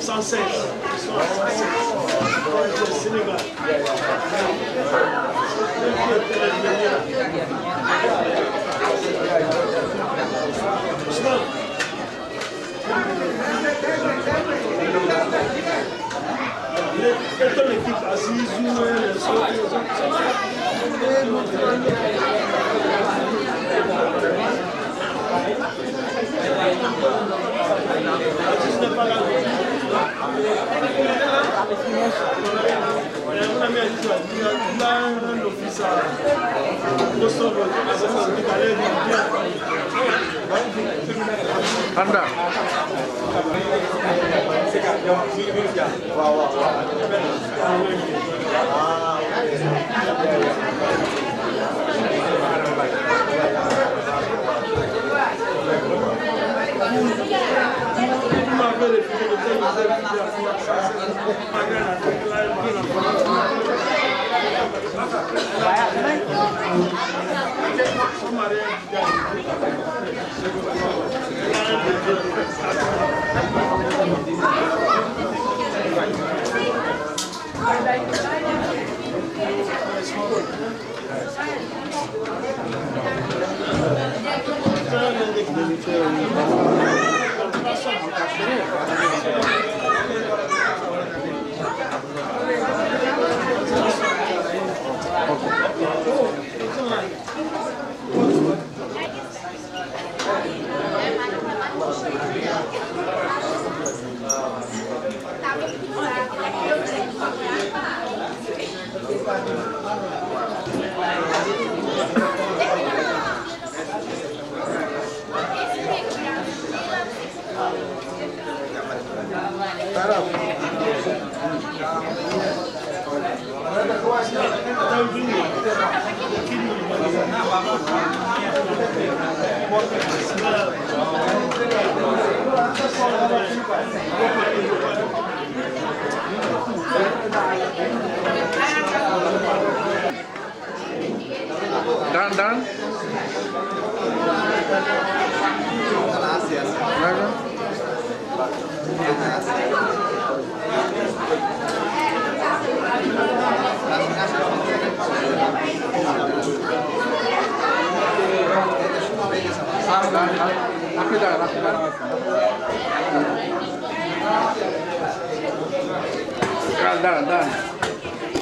Sunset. Senegal. Quelle équipe assise Anda.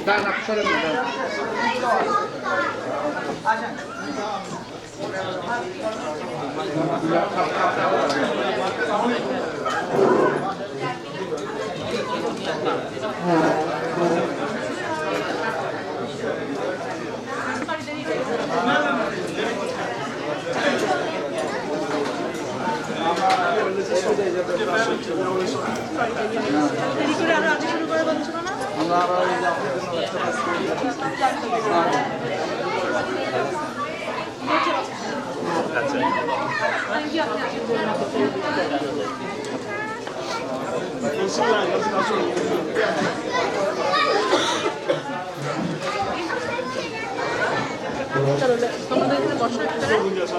Dan akşarım da. চলো তোমাদের এখানে বসার ভিতরে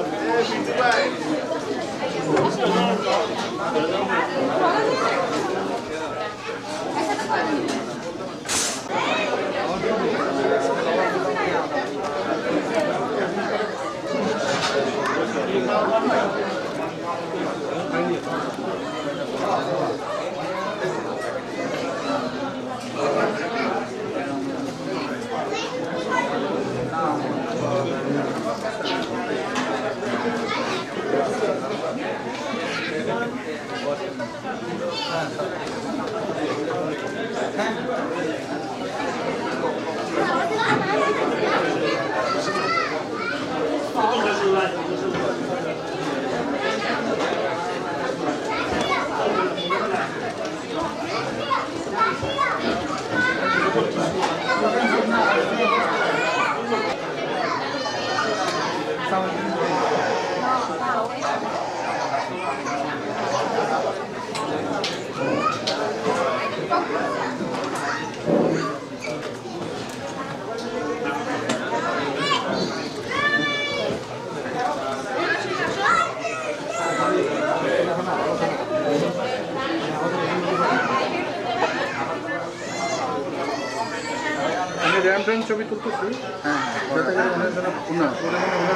র্যাম ছবি তুলতেছি হ্যাঁ যাতে করে ওনার জন্য ওনার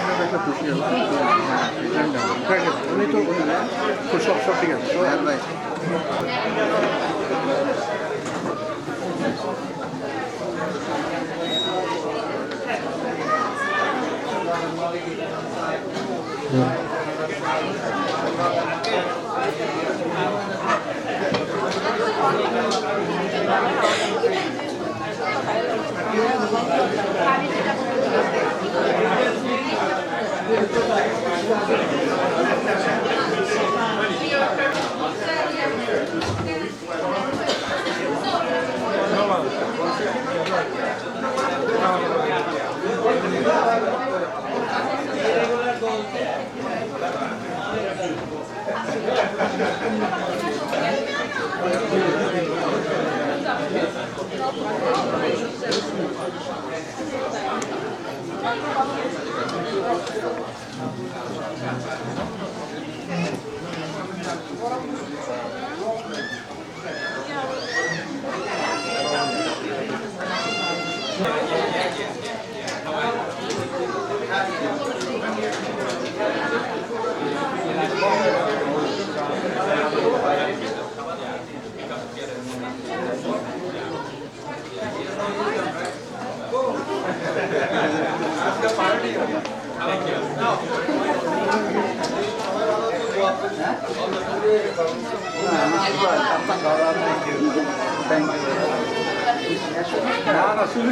জন্য একটা খুশি হবে ঠিক আছে উনি তো সব সব ঠিক আছে হ্যাঁ ভাই না না শুধু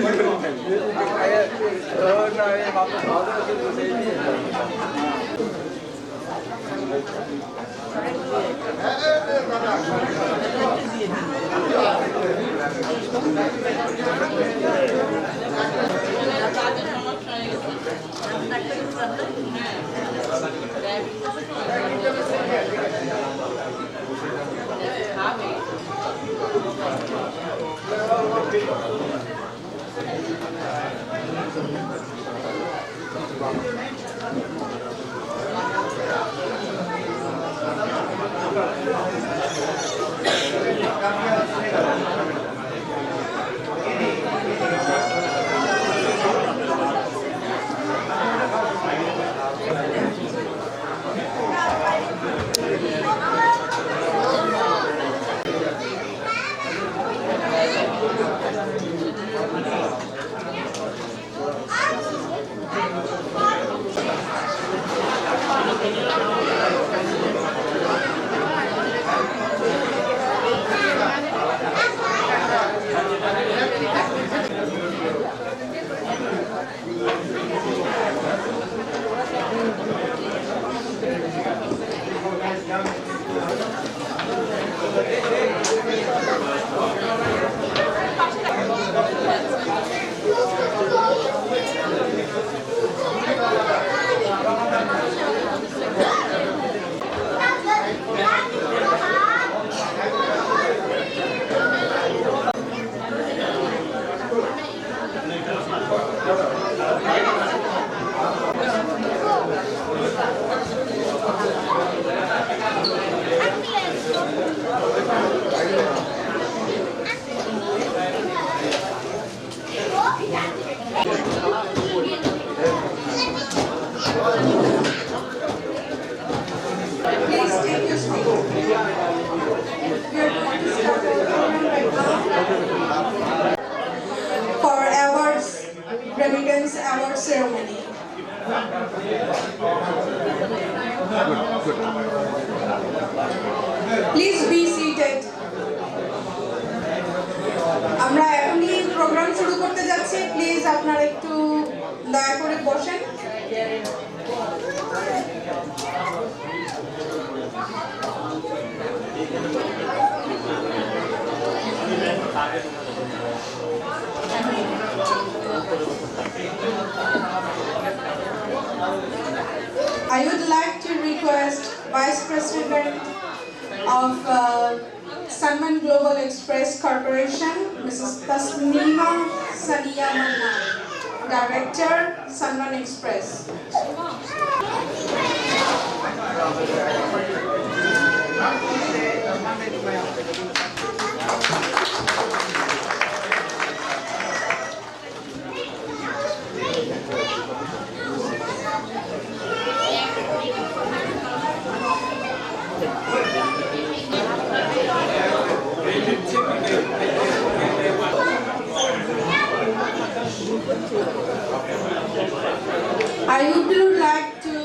award ceremony. Please be seated. আমরা এখনই প্রোগ্রাম শুরু করতে যাচ্ছি, প্লিজ আপনারা একটু দয়া করে বসেন। I would like to request Vice President of Sunman Global Express Corporation, Mrs. Tasneema Sania Manna, Director, Sunman Express. I would like to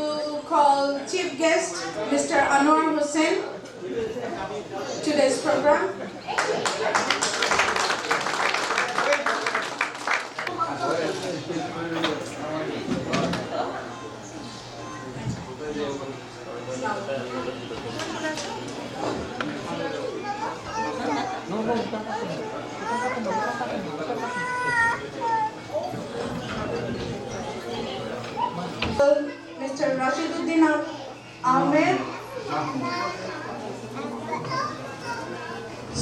call Chief Guest Mr. Anwar Hussain to this program. Mr. Rashiduddin Ahmed.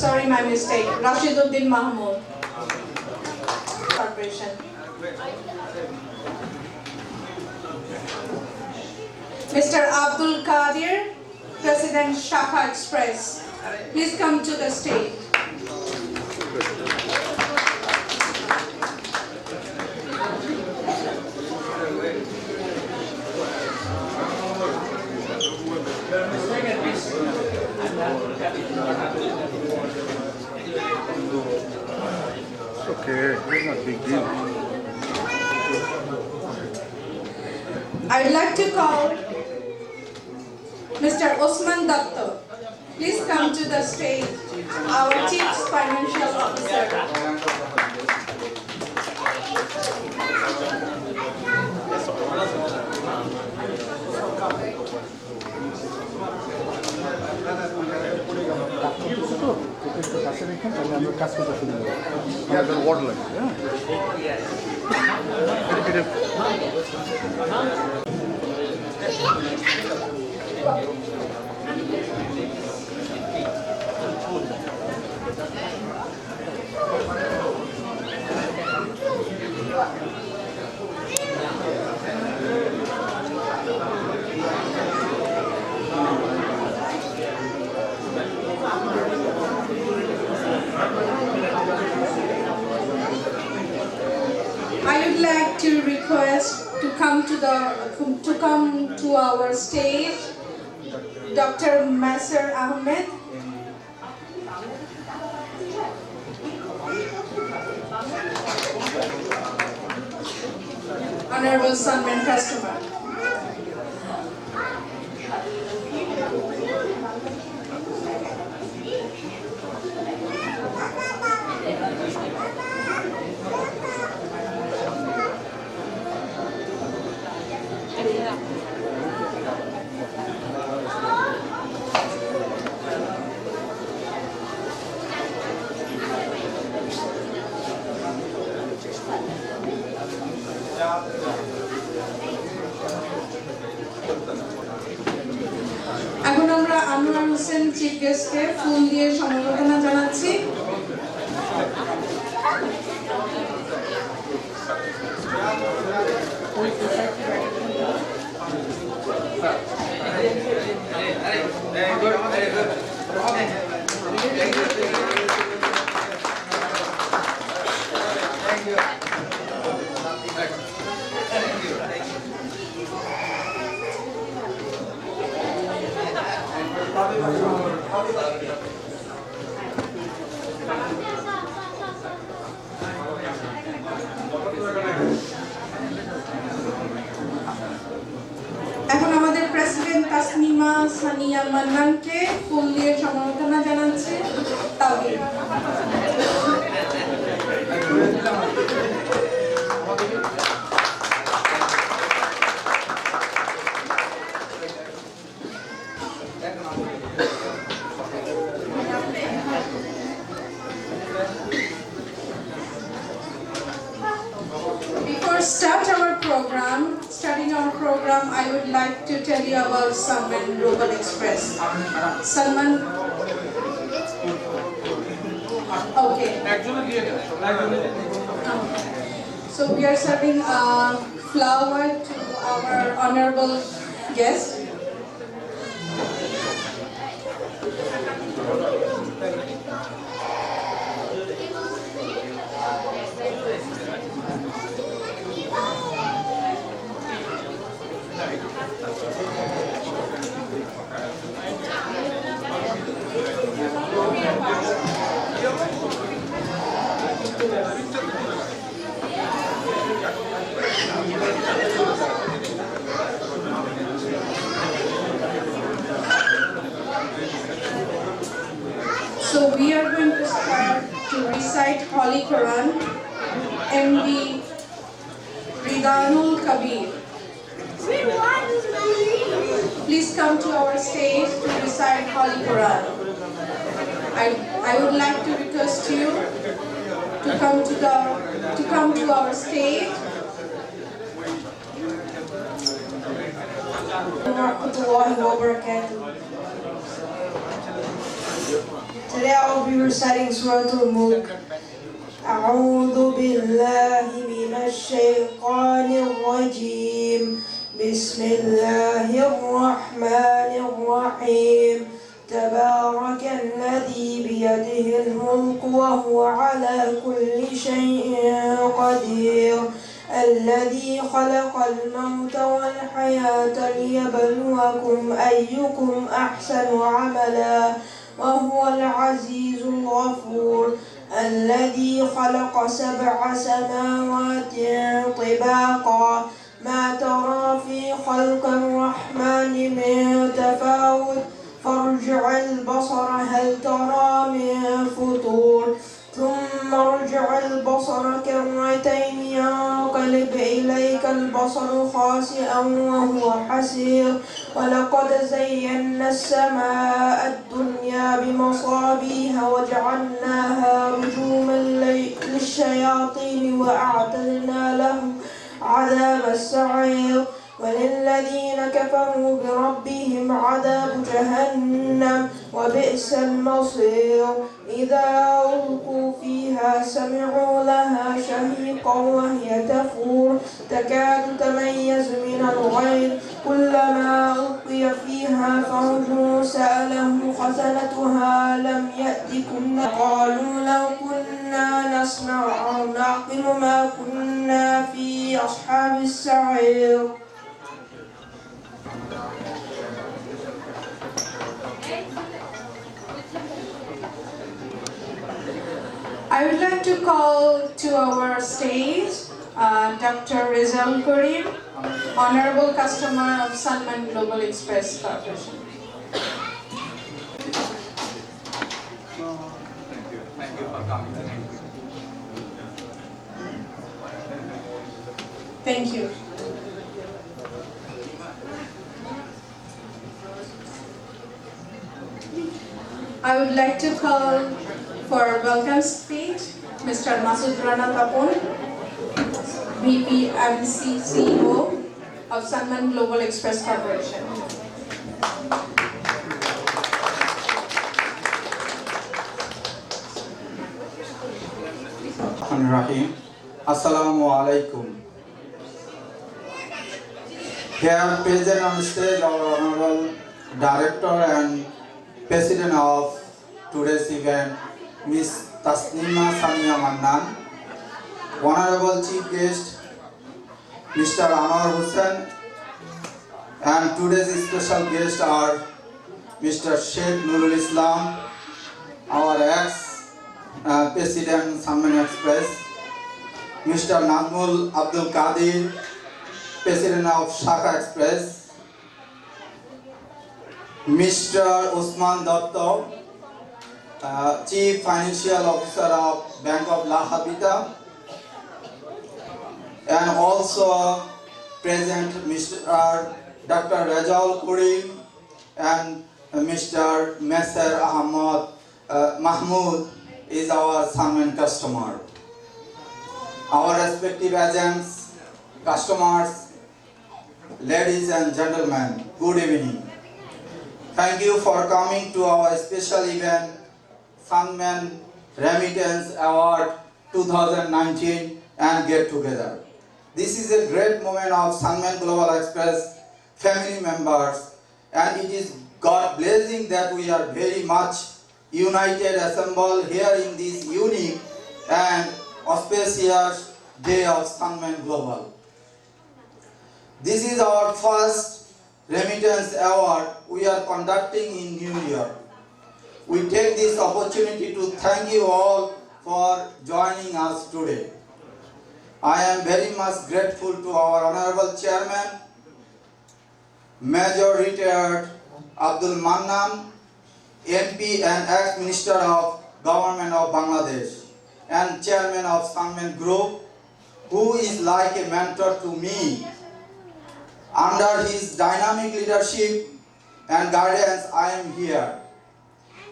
Sorry, my mistake. Rashiduddin Mahmood. Corporation. Mr. Abdul Qadir, President Shaka Express. Please come to the stage. Okay, it's not a big deal. I'd like to call Mr. Osman Datta. Please come to the stage, our Chief Financial Officer. কাছে রেখেন তাহলে আমরা কাজ করতে শুরু করবো। আমাদের word লাগে, হ্যাঁ। I would like to request to come to our stage Dr. Masar Ahmed. Honorable Sunman customer. এখন আমরা আনোয়ার হোসেন চিফ গেস্টকে ফুল দিয়ে সম্বর্ধনা জানাচ্ছি। সানিয়া মান্নানকে ফুল দিয়ে সম্মাননা জানাচ্ছি। তাওহীদ। Starting our program, I would like to tell you about Sunman Global Express. Sunman. Okay. So we are serving a flower to our honorable guest. So we are going to start to recite Holy Quran, MD Ridanul Kabir. Please come to our stage to recite Holy Quran. I would like to request you to come to our stage. Warahmatullahi wabarakatuh. Today I will be reciting Surah Al-Mulk. أعوذ بالله من الشيطان الرجيم. بسم الله الرحمن الرحيم. تبارك الذي بيده الملك وهو على كل شيء قدير. الذي خلق الموت والحياة ليبلوكم أيكم أحسن عملا وهو العزيز الغفور. الذي خلق 7 سماوات طباقا ما ترى في خلق الرحمن من تفاوت فارجع البصر هل ترى من فطور ثم ارجع البصر كرتين ينقلب إليك البصر خاسئا وهو حسير. ولقد زينا السماء الدنيا بمصابيح وجعلناها رجوما للشياطين وأعتدنا لهم عذاب السعير. وللذين كفروا بربهم عذاب جهنم وبئس المصير. إذا ألقوا فيها سمعوا لها شهيقا وهي تفور تكاد تميز من الغيظ كلما ألقي فيها فوج سألهم خزنتها لم يأتكم قالوا لو كنا نسمع أو نعقل ما كنا في أصحاب السعير. I would like to call to our stage Dr. Rizal Karim, Honorable Customer of Sunman Global Express Corporation. Thank you for coming. Thank you. I would like to call for a welcome speech Mr. Masud Rana Tapon, VP and CEO of Sunman Global Express Corporation. Rahim. Assalamu alaikum. Here present on stage our honorable director and president of today's event, Miss Tasnima Sania Mannan, honorable chief guest, Mr. Anwar Hussain, and today's special guests are Mr. Sheikh Nurul Islam, our ex-president Sunman Express, Mr. Nazmul Abdul Qadir, president of Shaka Express, Mr. Usman Datta, Chief Financial Officer of Bank of La Habita, and also present Mr. Dr. Rajaul Kurim and Mr. Messer Ahmad Mahmood is our Sunman customer. Our respective agents, customers, ladies and gentlemen, good evening. Thank you for coming to our special event, Sunman Remittance Award 2019 and get together. This is a great moment of Sunman Global Express family members, and it is God blessing that we are very much united, assembled here in this unique and auspicious day of Sunman Global. This is our first remittance award we are conducting in New York. We take this opportunity to thank you all for joining us today. I am very much grateful to our Honorable Chairman, Major Retired Abdul Mannan, MP and ex-Minister of Government of Bangladesh, and Chairman of Sunman Group, who is like a mentor to me. Under his dynamic leadership and guidance, I am here.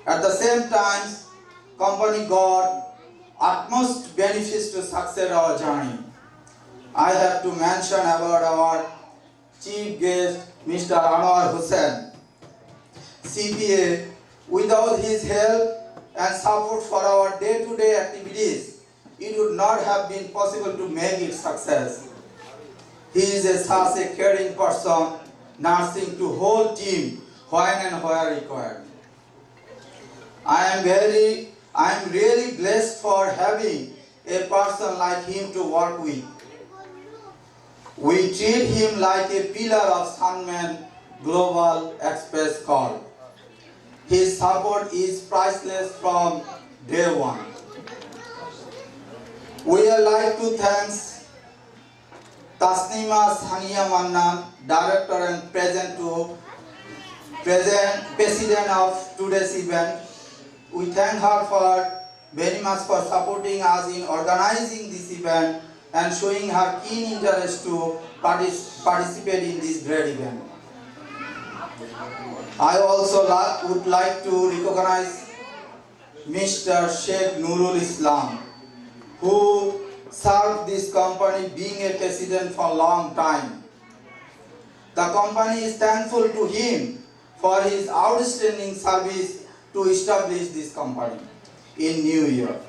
At the same time, company got utmost benefits to succeed our journey. I have to mention about our chief guest, Mr. Anwar Hussain, CPA. Without his help and support for our day-to-day activities, it would not have been possible to make it success. He is such a caring person, nursing to whole team when and where required. I am really blessed for having a person like him to work with. We treat him like a pillar of Sunman Global Express call. His support is priceless from day one. We would like to thank Tasnima Sania Mannan, Director and President of today's event. We thank her for very much for supporting us in organizing this event and showing her keen interest to participate in this great event. I also would like to recognize Mr. Sheikh Nurul Islam, who served this company being a president for a long time. The company is thankful to him for his outstanding service to establish this company in New York.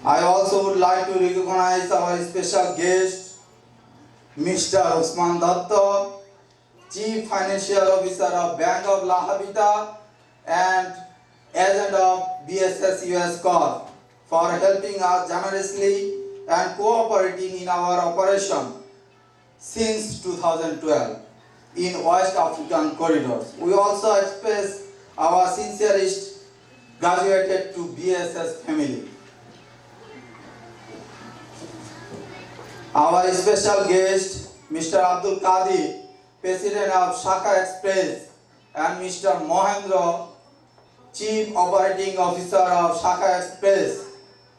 I also would like to recognize our special guest, Mr. Usman Datta, Chief Financial Officer of Bank of La Habita and agent of BSS US Corp, for helping us generously and cooperating in our operation since 2012 in West African corridors. We also express our sincerest gratitude to BSS family. Our special guest, Mr. Abdul Qadir, President of Shaka Express, and Mr. Mohendra, Chief Operating Officer of Shaka Express,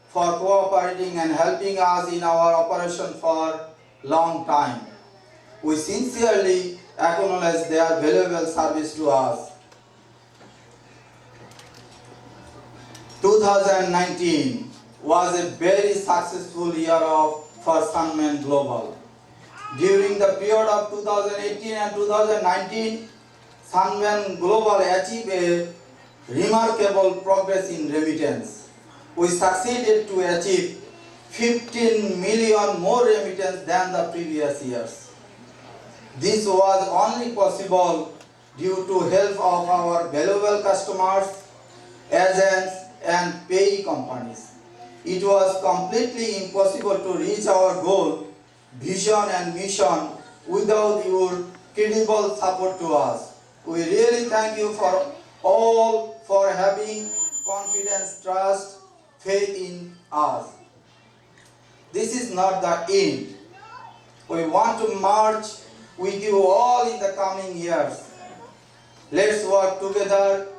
for cooperating and helping us in our operation for a long time. We sincerely acknowledge their valuable service to us. 2019 was a very successful year for Sunman Global. During the period of 2018 and 2019, Sunman Global achieved a remarkable progress in remittance. We succeeded to achieve 15 million more remittance than the previous years. This was only possible due to help of our valuable customers, agents, and payee companies. It was completely impossible to reach our goal, vision, and mission without your credible support to us. We really thank you for all for having confidence, trust, faith in us. This is not the end. We want to march with you all in the coming years. Let's work together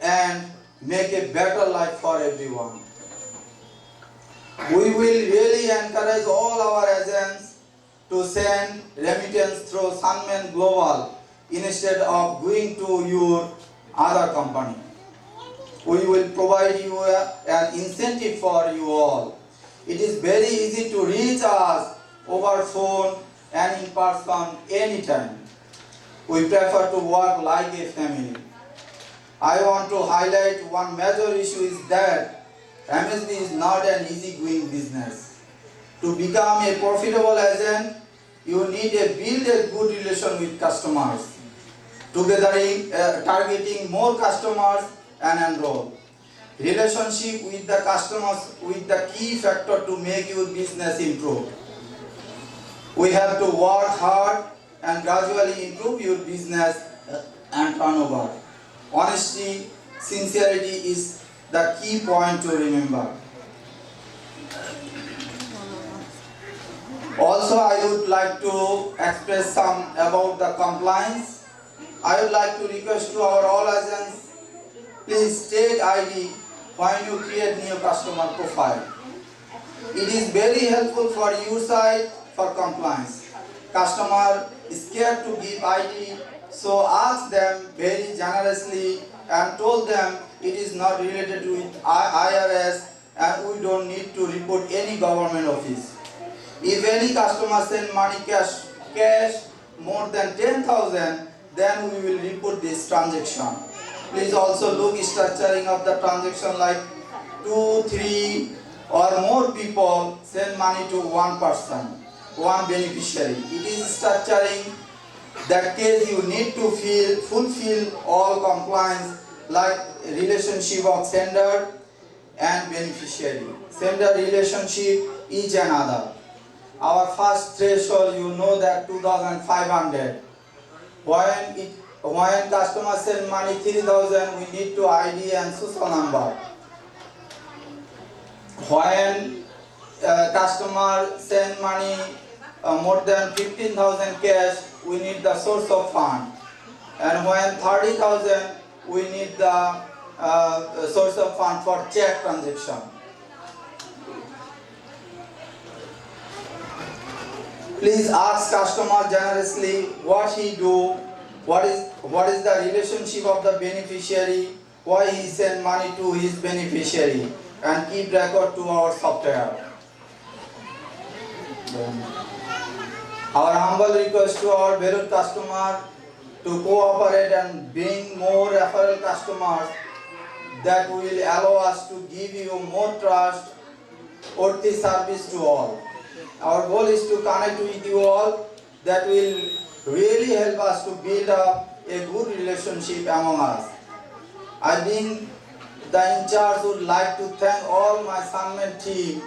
and make a better life for everyone. We will really encourage all our agents to send remittance through Sunman Global instead of going to your other company. We will provide you an incentive for you all. It is very easy to reach us over phone and in person anytime. We prefer to work like a family. I want to highlight one major issue is that MSB is not an easy-going business. To become a profitable agent, you need to build a good relation with customers, targeting more customers and enroll. Relationship with the customers with the key factor to make your business improve. We have to work hard and gradually improve your business and turnover. Honesty, sincerity is the key point to remember. Also, I would like to express some about the compliance. I would like to request to our all agents, please take ID when you create new customer profile. It is very helpful for your side for compliance. Customer is scared to give ID, so ask them very generously and told them it is not related with IRS and we don't need to report any government office. If any customer send money cash more than 10,000, then we will report this transaction. Please also look structuring of the transaction like 2, 3 or more people send money to one person, one beneficiary. It is structuring that case you need to fulfill all compliance like relationship of sender and beneficiary. Sender relationship each another. Our first threshold, you know that 2,500. When customer send money 3,000, we need to ID and social number. When customer send money more than 15,000 cash, we need the source of fund. And when 30,000, we need the source of fund for check transaction. Please ask customer generously what he do, what is the relationship of the beneficiary, why he send money to his beneficiary, and keep record to our software. Our humble request to our valued customer to cooperate and bring more referral customers that will allow us to give you more trust worthy service to all. Our goal is to connect with you all that will really help us to build up a good relationship among us. I being the in charge would like to thank all my Sunman team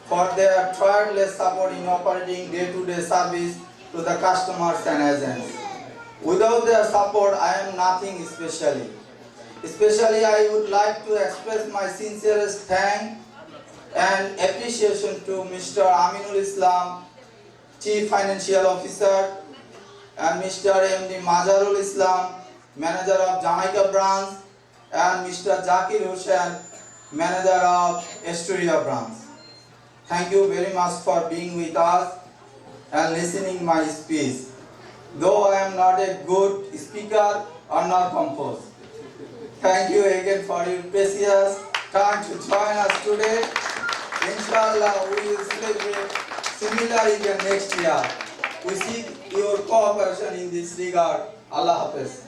for their tireless support in operating day-to-day service to the customers and agents. Without their support, I am nothing especially. Especially, I would like to express my sincerest thanks and appreciation to Mr. Aminul Islam, Chief Financial Officer, and Mr. MD Mazharul Islam, Manager of Jamaica Branch, and Mr. Zakir Hussain, Manager of Astoria Branch. Thank you very much for being with us and listening my speech. Though I am not a good speaker or not composed. Thank you again for your precious time to join us today. Inshallah, we will celebrate similar event next year. We seek your cooperation in this regard. Allah Hafiz.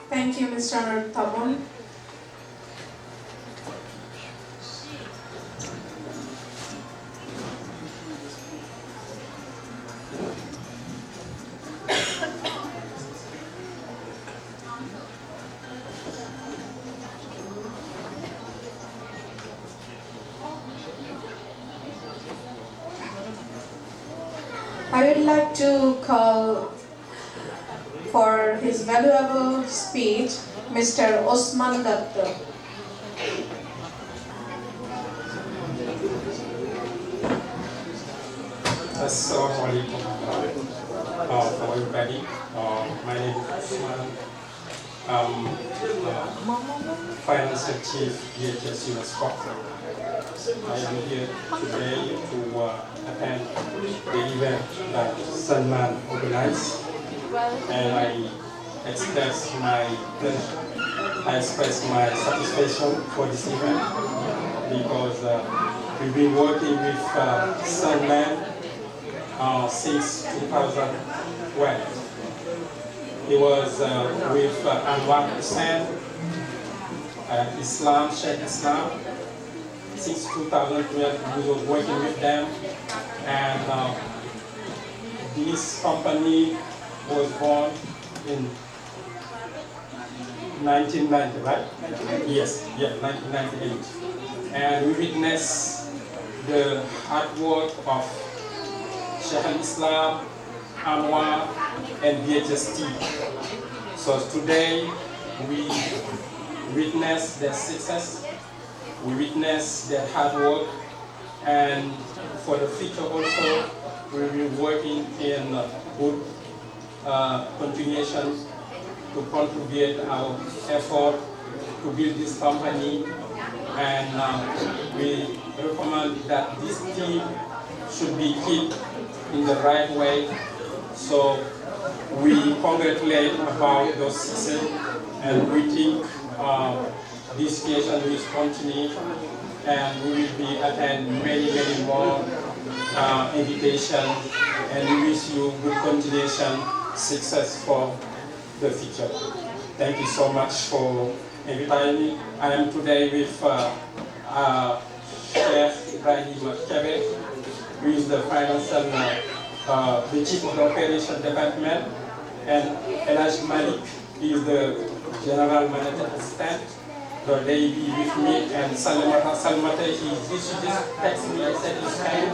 Thank you, Mr. Tapon. I would like to call for his valuable speech, Mr. Osman Datta. Assalamu alaikum. for everybody. My name is Sunman. Financial Chief DHS US Corporate. I am here today to attend the event that Sunman organized, and I express my satisfaction for this event because we've been working with Sunman since 2012. He was with Anwar Hussain, Sheikh Islam. Since 2012, we was working with them, and this company was born in 1990, right? Yes, 1998. And we witnessed the hard work of Sheikh Islam, Anwar, and DHS team. So today we witness their success, we witness their hard work, and for the future also we will be working in good continuation to contribute our effort to build this company, and we recommend that this team should be kept in the right way. So we congratulate about those success, and we think this occasion will continue, and we will be attend many more invitations, and we wish you good continuation, success for the future. Thank you so much for inviting me. I am today with Chef Ibrahim Kebe, who is the financial, the chief of the operation department, and Elaj Malik is the general manager assistant. So they be with me, and Salmata, he just texted me, I said he's coming.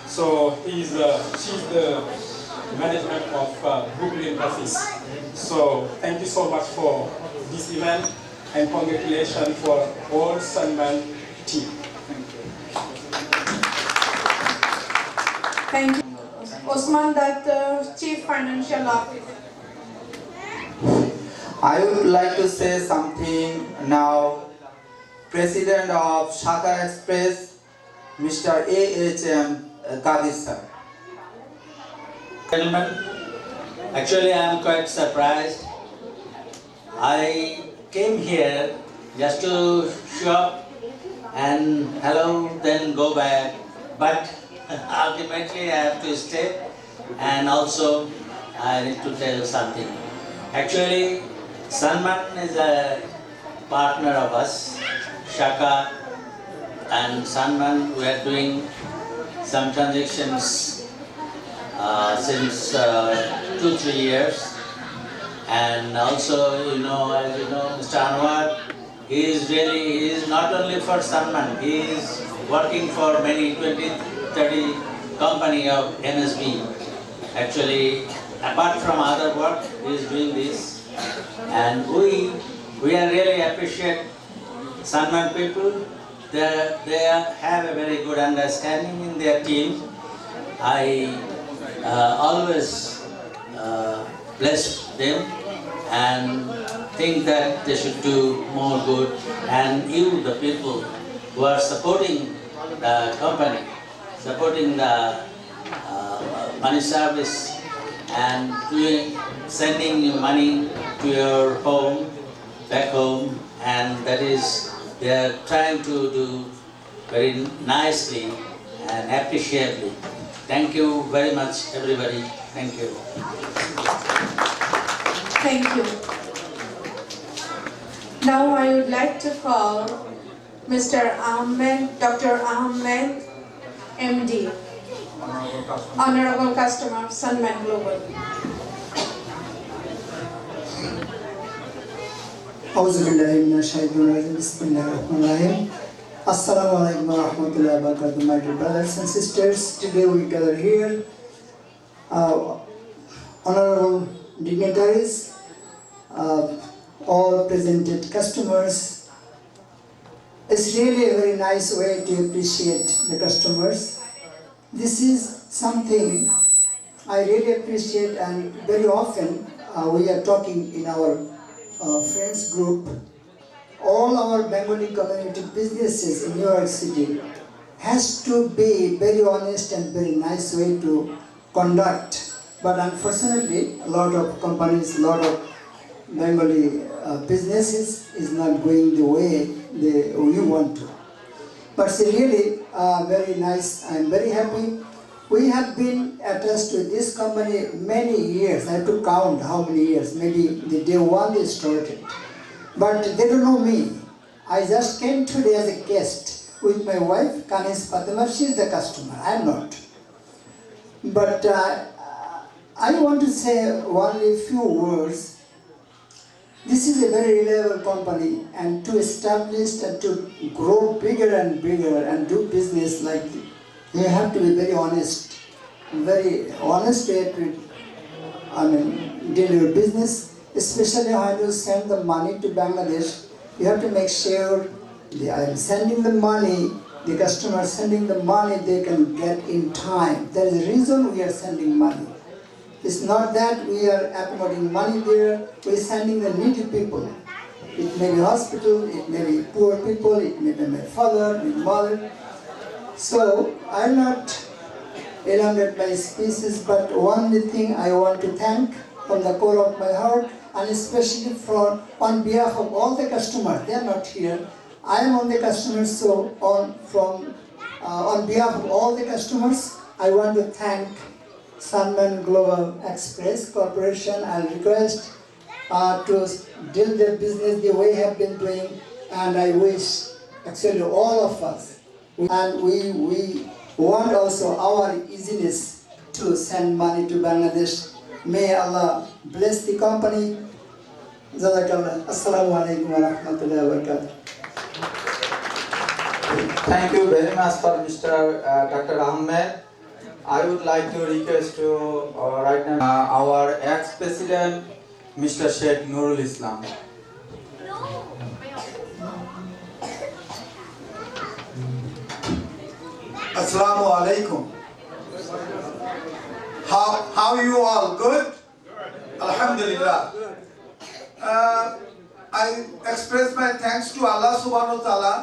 So she's the management of Brooklyn office. So thank you so much for this event, and congratulations for all Sunman team. Thank you. Osman Dutt, Chief Financial Officer. I would like to say something now. President of Shaka Express, Mr. A.H.M. Kadir sir. Gentlemen, actually I am quite surprised. I came here just to shop and hello, then go back. But ultimately I have to stay, and also I need to tell something. Actually, Sunman is a partner of us, Shaka and Sunman. We are doing some transactions since 2-3 years, and also as you know, Mr. Anwar, he is not only for Sunman, he is working for many 20-30 company of NSB. Actually, apart from other work, he is doing this. And we are really appreciate Sunman people. They have a very good understanding in their team. I always bless them and think that they should do more good. And you, the people who are supporting the company, supporting the money service, and sending money to your home, back home, and that is, they are trying to do very nicely and appreciably. Thank you very much, everybody. Thank you. Thank you. Now I would like to call Mr. Ahmed, Dr. Ahmed, MD, Honorable Customer, Sunman Global. Assalamu alaikum wa rahmatullahi wa barakatuh, my dear brothers and sisters. Today we gather here, honorable dignitaries, all presented customers. It's really a very nice way to appreciate the customers. This is something I really appreciate, and very often we are talking in our friends group. All our Bengali community businesses in New York City has to be very honest and very nice way to conduct. But unfortunately, a lot of companies, a lot of Bengali businesses is not going the way we want to. But it's really very nice. I'm very happy. We have been attached to this company many years. I have to count how many years. Maybe the day one they started. But they don't know me. I just came today as a guest with my wife, Kanis Fatima. She is the customer. I am not. But I want to say only a few words. This is a very reliable company, and to establish and to grow bigger and bigger and do business like this, you have to be very honest way to deal your business, especially when you send the money to Bangladesh. You have to make sure I am sending the money, the customer sending the money, they can get in time. There is a reason we are sending money. It's not that we are accommodating money there, we are sending the needy people. It may be hospital, it may be poor people, it may be my father, my mother. So I'll not elongate my speeches, but only thing I want to thank from the core of my heart, and especially on behalf of all the customers. They are not here. I am on the customers, so on behalf of all the customers, I want to thank Sunman Global Express Corporation. I'll request to deal their business the way they have been doing, and I wish actually all of us, and we want also our easiness to send money to Bangladesh. May Allah bless the company. Jazakallah. Assalamu alaikum wa rahmatullahi wa barakatuh. Thank you very much for Mr. Dr. Ahmed. I would like to request to right now our ex-president, Mr. Sheikh Nurul Islam. Assalamu alaikum. How are you all? Good? Alhamdulillah. I express my thanks to Allah subhanahu wa ta'ala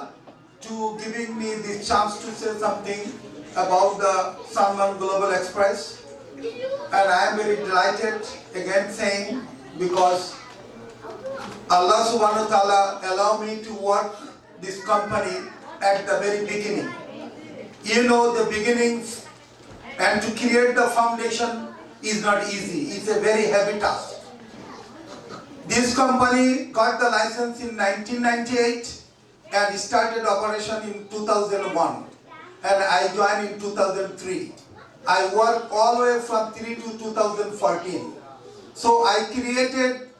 to giving me this chance to say something about the Sunman Global Express. And I am very delighted again saying, because Allah subhanahu wa ta'ala allowed me to work this company at the very beginning. You know, the beginnings and to create the foundation is not easy. It's a very heavy task. This company got the license in 1998 and started operation in 2001. And I joined in 2003. I worked all the way from 3 to 2014. So I created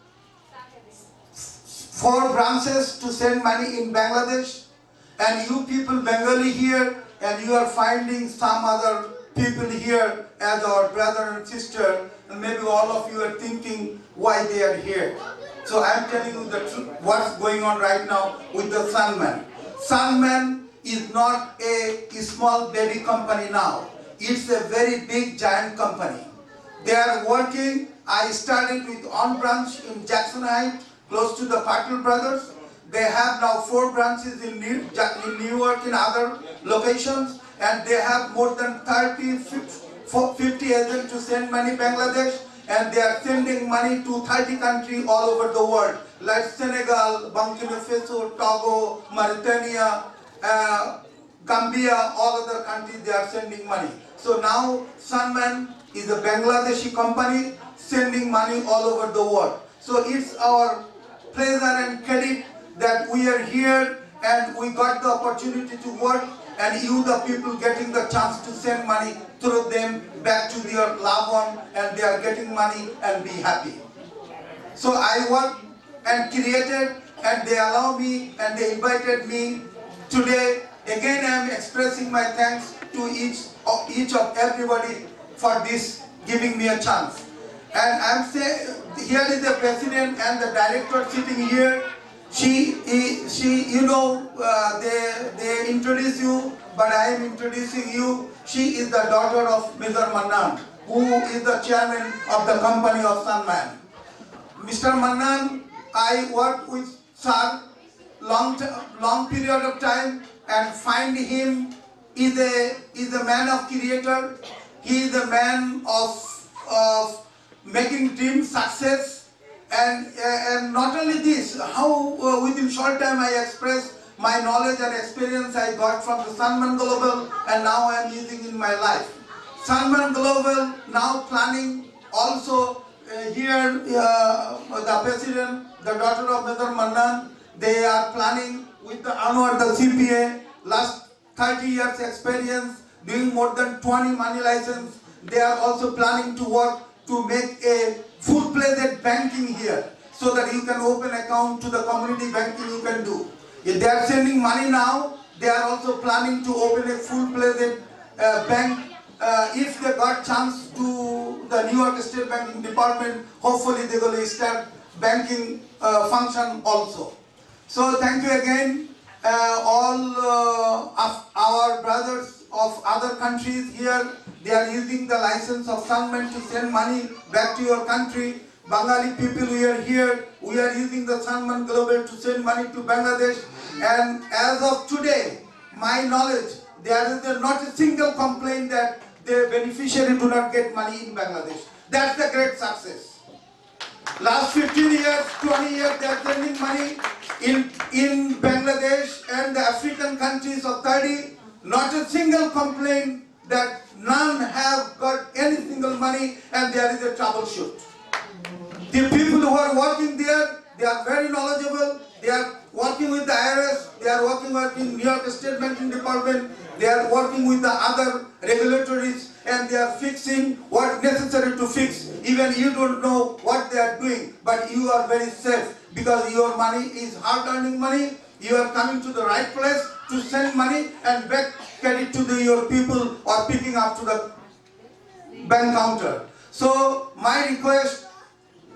4 branches to send money in Bangladesh. And you people Bengali here, and you are finding some other people here as our brother and sister, and maybe all of you are thinking why they are here. So I am telling you the truth, what's going on right now with the Sunman. Sunman is not a small baby company now. It's a very big giant company. They are working. I started with one branch in Jackson Heights, close to the Patel brothers. They have now 4 branches in New York in other locations, and they have more than 50 agents to send money Bangladesh, and they are sending money to 30 countries all over the world, like Senegal, Burkina Faso, Togo, Mauritania, Gambia, all other countries they are sending money. So now Sunman is a Bangladeshi company sending money all over the world. So it's our pleasure and credit that we are here and we got the opportunity to work, and you the people getting the chance to send money through them back to their loved one, and they are getting money and be happy. So I worked and created, and they allow me and they invited me today. Again I am expressing my thanks to each of everybody for this giving me a chance. And I am saying, here is the president and the director sitting here. She you know, they introduce you, but I am introducing you. She is the daughter of Mr. Mannan, who is the chairman of the company of Sunman. Mr. Mannan, I worked with Sir long period of time and find him is a man of creator. He is a man of making dream success, and not only this, how within short time I express my knowledge and experience I got from the Sunman Global, and now I am using in my life. Sunman Global now planning also here the president, the daughter of Mr. Mannan, they are planning with the Anwar, the CPA, last 30 years experience, doing more than 20 money license. They are also planning to work to make a full-fledged banking here, so that you can open account to the community banking you can do. If they are sending money now, they are also planning to open a full-fledged bank. If they got chance to the New York State Banking Department, hopefully they will start banking function also. So thank you again, all of our brothers of other countries here. They are using the license of Sunman to send money back to your country. Bengali people, we are here. We are using the Sunman Global to send money to Bangladesh. And as of today, my knowledge, there is not a single complaint that the beneficiary do not get money in Bangladesh. That's the great success. Last 15 years, 20 years, they are sending money in Bangladesh and the African countries of 30. Not a single complaint that none have got any single money, and there is a troubleshoot. The people who are working there, they are very knowledgeable. They are working with the IRS, they are working with New York State Banking Department, they are working with the other regulatories, and they are fixing what necessary to fix. Even you don't know what they are doing, but you are very safe because your money is hard-earning money. You are coming to the right place to send money and back credit to your people or picking up to the bank counter. So my request,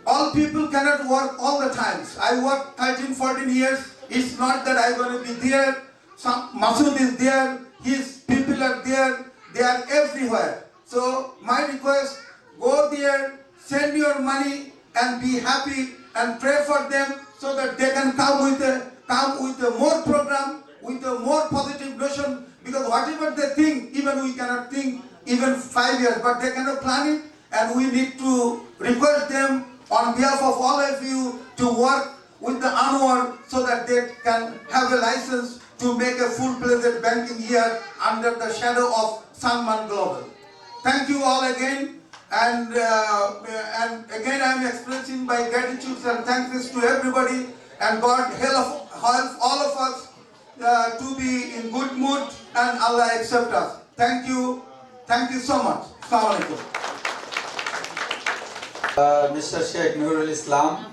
all people cannot work all the times. I work 13, 14 years. It's not that I'm going to be there. Masood is there. His people are there. They are everywhere. So my request, go there, send your money and be happy and pray for them so that they can come with a more program, with a more positive notion, because whatever they think, even we cannot think even 5 years, but they cannot plan it, and we need to request them on behalf of all of you to work with the Anwar so that they can have a license to make a full-fledged banking here under the shadow of Sunman Global. Thank you all again, and again I am expressing my gratitude and thanks to everybody, and God help all of us to be in good mood, and Allah accept us. Thank you so much. Assalamu alaikum. Mr. Sheikh Nurul Islam.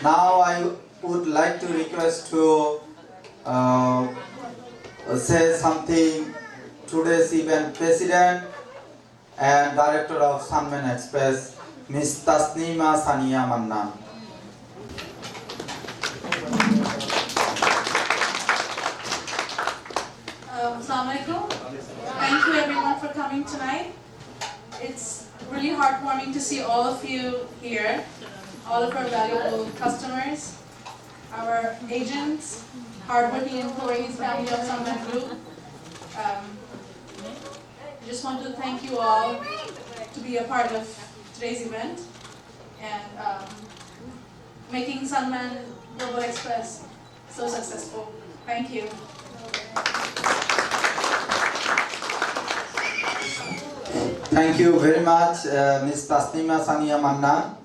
Now I would like to request to say something today's event president and director of Sunman Experss, Ms. Tasnima Sania Mannan. Assalamualaikum. Thank you everyone for coming tonight. It's really heartwarming to see all of you here, all of our valuable customers, our agents, hardworking employees, family of Sunman Group. I just want to thank you all to be a part of today's event and making Sunman Global Express so successful. Thank you. Thank you very much, Ms. Tasnima Sania Mannan.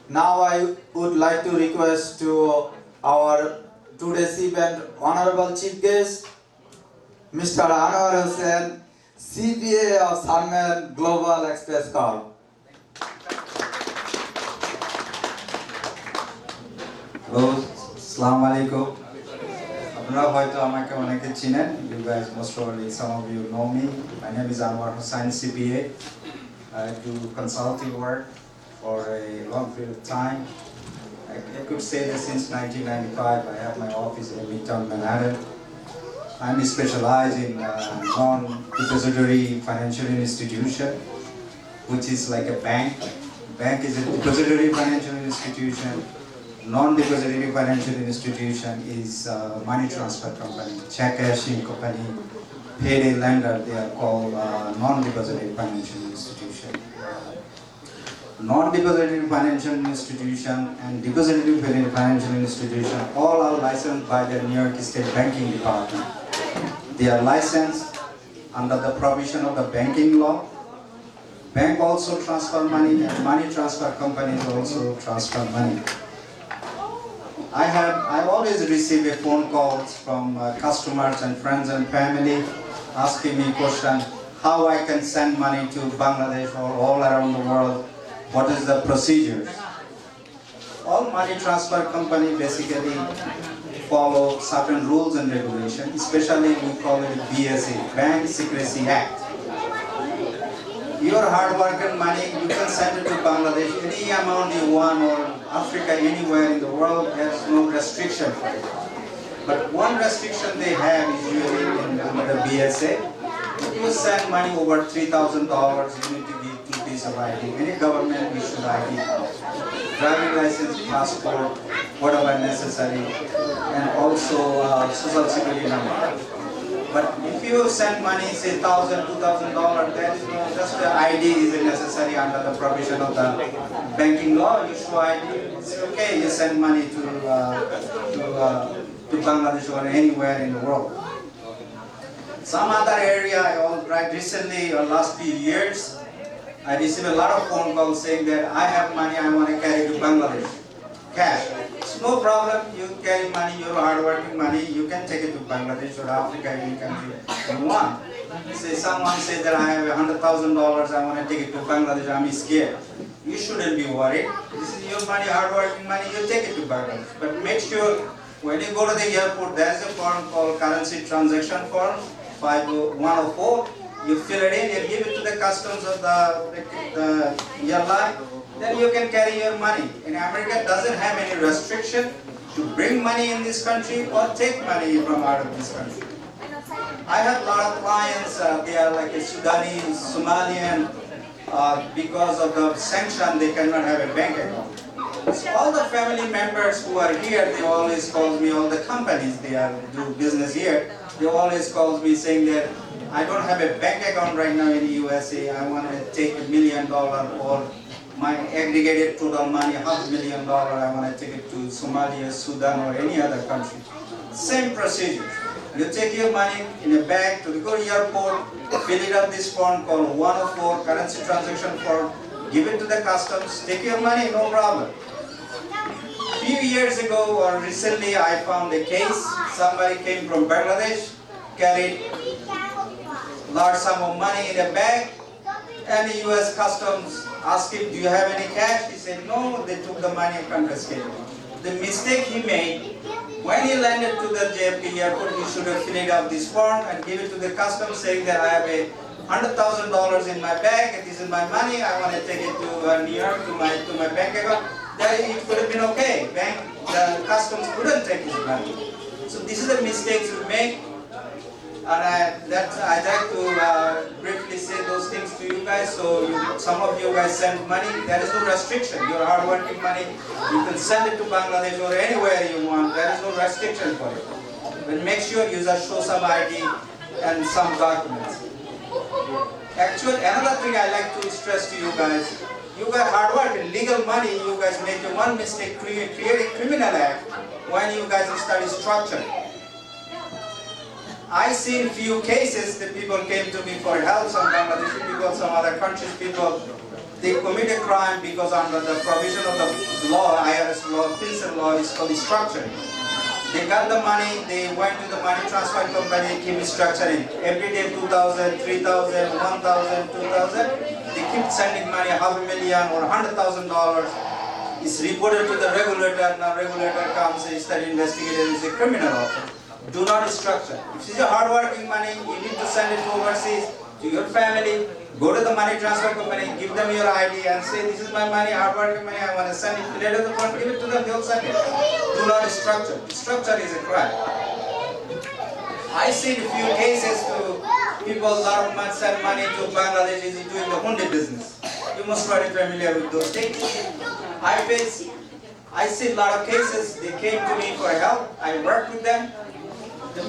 Now I would like to request to our today's event honorable chief guest, Mr. Anwar Hussain, CPA of Sunman Global Express Corp. Hello, Assalamu alaikum. আপনারা হয়তো আমাকে অনেকে চিনেন, you guys most probably some of you know me. My name is Anwar Hussain, CPA. I do consulting work for a long period of time. I could say that since 1995 I have my office in Midtown, Manhattan. I'm specialized in non-depository financial institution. which is like a bank. Bank is a depository financial institution. Non-depository financial institution is a money transfer company, check cashing company, payday lender. They are called non-depository financial institution. Non-depository financial institution and depository financial institution all are licensed by the New York State Banking Department. They are licensed under the provision of the banking law. Bank also transfer money and money transfer companies also transfer money. I always receive a phone calls from customers and friends and family asking me question how I can send money to Bangladesh or all around the world. What is the procedures? All money transfer company basically follow certain rules and regulations, especially we call it BSA, Bank Secrecy Act. Your hard-working money, you can send it to Bangladesh, any amount you want, or Africa, anywhere in the world, there's no restriction for it. But one restriction they have is usually under the BSA. If you send money over $3,000, you need to give 2 pieces of ID, any government issued ID, driving license, passport, whatever necessary, and also social security number. But if you send money, say $1,000, $2,000, there is no, just the ID is necessary under the provision of the banking law. You show ID, it's okay. You send money to Bangladesh or anywhere in the world. Some other area, right recently or last few years, I received a lot of phone calls saying that I have money I want to carry to Bangladesh, cash. It's no problem, you carry money, your hard-working money, you can take it to Bangladesh or Africa, any country you want. Say someone says that I have $100,000, I want to take it to Bangladesh, I'm scared. You shouldn't be worried. This is your money, hard-working money, you take it to Bangladesh. But make sure when you go to the airport, there's a form called currency transaction form, 104. You fill it in, you give it to the customs of the airline, then you can carry your money. In America, doesn't have any restriction to bring money in this country or take money from out of this country. I have a lot of clients, they are like a Sudanese, Somalian, because of the sanction, they cannot have a bank account. So all the family members who are here, they always call me, all the companies they do business here, they always call me saying that I don't have a bank account right now in the USA, I want to take $1 million or my aggregated total money, $500,000, I want to take it to Somalia, Sudan or any other country. Same procedure. You take your money in a bag to go to the airport, fill it up this form called 104, currency transaction form, give it to the customs, take your money, no problem. A few years ago or recently I found a case, somebody came from Bangladesh, carried large sum of money in a bag, and the US Customs asked him, do you have any cash? He said, no, they took the money and confiscated it. The mistake he made, when he landed to the JFK airport, he should have filled out this form and give it to the customs saying that I have $100,000 in my bag, and this is my money, I want to take it to New York, to my bank account. Then it could have been okay. The customs couldn't take his money. So this is the mistakes we make. And I'd like to briefly say those things to you guys. So some of you guys send money, there is no restriction. Your hard-working money, you can send it to Bangladesh or anywhere you want. There is no restriction for it. But make sure you just show some ID and some documents. Actually, another thing I like to stress to you guys, you got hard work and legal money, you guys make one mistake, create a criminal act when you guys study structure. I seen few cases that people came to me for help, some Bangladeshi people, some other countries people, they commit a crime because under the provision of the law, IRS law, FinCEN law, is called structuring. They got the money, they went to the money transfer company, keep structuring. Every day 2,000, 3,000, 1,000, 2,000. They keep sending money, $500,000 or $100,000. It's reported to the regulator, now regulator comes, they start investigating, it's a criminal offense. Do not structure. If it's your hard-working money, you need to send it to overseas, to your family, go to the money transfer company, give them your ID and say, this is my money, hard-working money, I want to send it. Later the phone, give it to them, they'll send it. Do not structure. Structure is a crime. I see a few cases to people, a lot of money send money to Bangladesh is doing the hundi business. You must be familiar with those things. I see a lot of cases, they came to me for help, I work with them.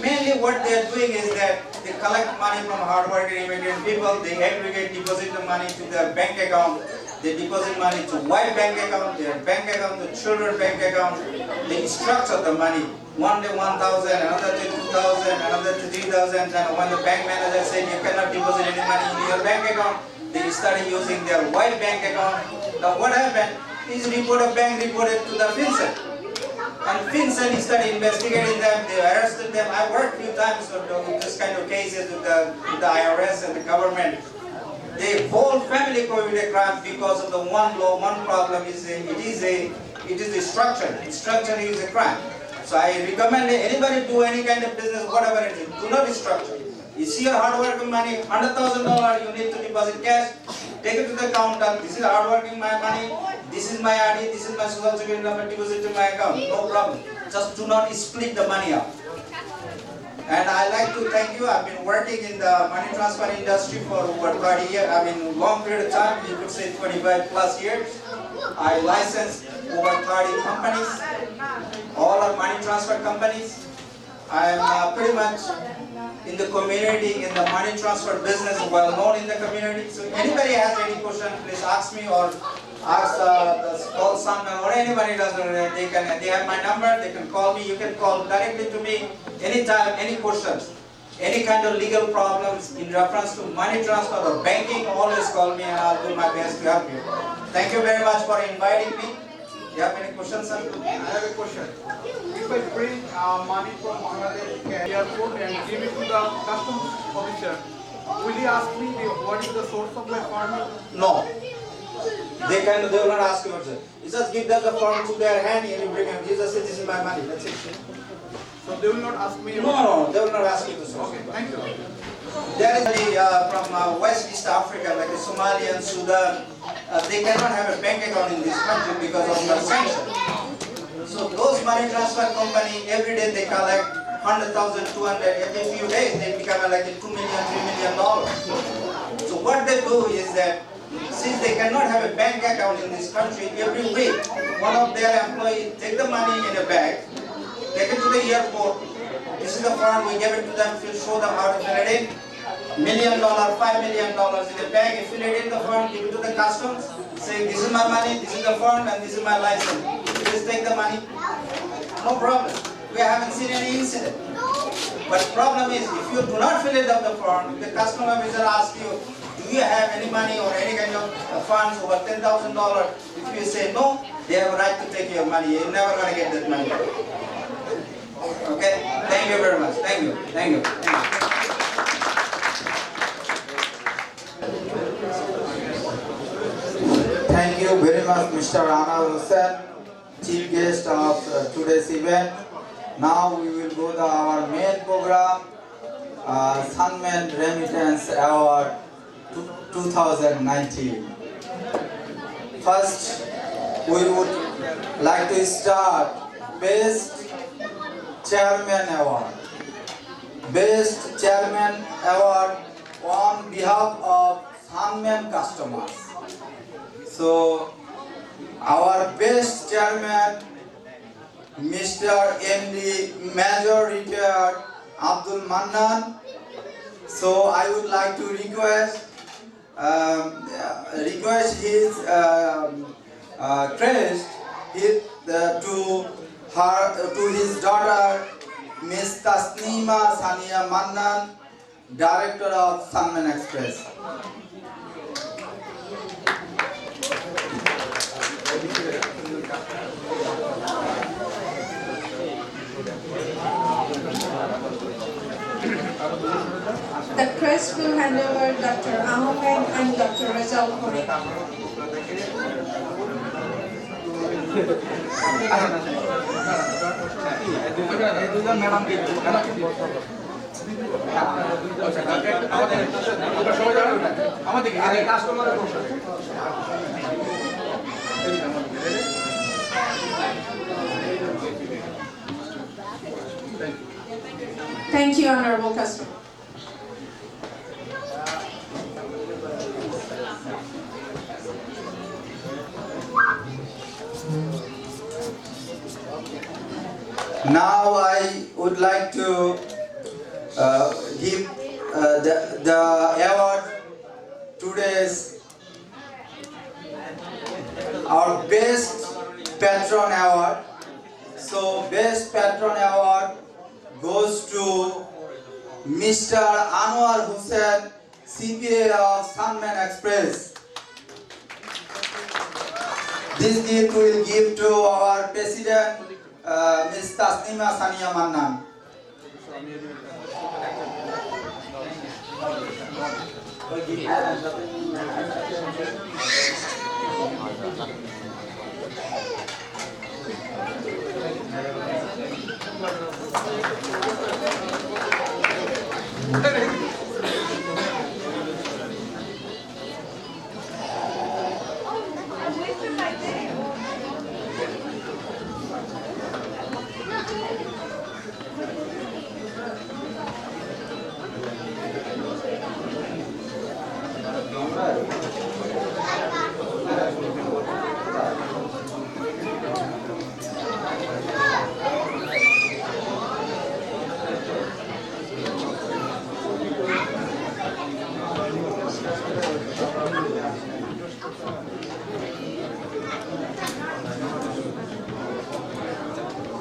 Mainly what they are doing is that they collect money from hardworking immigrant people, they aggregate, deposit the money to their bank account, they deposit money to wife bank account, their bank account, the children bank account, they structure the money. One day 1,000, another day 2,000, another day 3,000, and when the bank manager said you cannot deposit any money in your bank account, they started using their wife bank account. Now what happened? Is bank reported to the FinCEN. And FinCEN started investigating them, they arrested them. I worked a few times with this kind of cases with the IRS and the government. The whole family committed a crime because of the one law, one problem is it is a structure. Structure is a crime. So I recommend anybody do any kind of business, whatever it is, do not structure. You see your hard working money, $100,000, you need to deposit cash, take it to the counter, this is hard working my money, this is my ID, this is my social security number, deposit to my account, no problem. Just do not split the money up. And I like to thank you, I've been working in the money transfer industry for over 30 years, I mean long period of time, you could say 25 plus years. I licensed over 30 companies, all are money transfer companies. I am pretty much in the community, in the money transfer business, well known in the community. So anybody has any question, please ask me or ask call Sunman or anybody does. They have my number, they can call me, you can call directly to me anytime, any questions. Any kind of legal problems in reference to money transfer or banking, always call me and I'll do my best to help you. Thank you very much for inviting me. You have any questions, sir? I have a question. If I bring money from Bangladesh airport and give it to the customs officer, will he ask me what is the source of my farm? No. They will not ask you. You just give them the form to their hand and you bring it. You just say this is my money. That's it. So they will not ask me? No, they will not ask you the source. Okay, thank you. There is from West East Africa, like Somalia and Sudan, they cannot have a bank account in this country because of the sanction. So those money transfer company, every day they collect 100,000, 200, every few days they become like $2 million, $3 million. So what they do is that, since they cannot have a bank account in this country, every week one of their employees take the money in a bag, take it to the airport. This is the form, we give it to them, we'll show them how to fill it in. $1 million, $5 million in a bag, you fill it in the form, give it to the customs, say this is my money, this is the form, and this is my license. You just take the money, no problem. We haven't seen any incident. But the problem is, if you do not fill it up the form, the customer officer asks you, do you have any money or any kind of funds over $10,000? If you say no, they have a right to take your money. You're never going to get that money. Okay? Thank you very much. Thank you. Thank you. Thank you. Thank you very much, Mr. Anar Hussain, chief guest of today's event. Now we will go to our main program, Sunman Remittance Award 2019. First, we would like to start Best Chairman Award. Best Chairman Award on behalf of Sunman customers. So, our best chairman, Mr. MD Major Retired Abdul Mannan. So I would like to request his crest to his daughter, Miss Tasnima Sania Mannan, Director of Sunman Experss. The crest will hand over Dr. Ahmed and Dr. Rajal Khori. Thank you, Honorable Customer. Now I would like to give the award today's our best patron award. So best patron award goes to Mr. Anwar Hussain, CPA of Sunman Experss. This gift will give to our President, Ms. Tasnima Sania Mannan.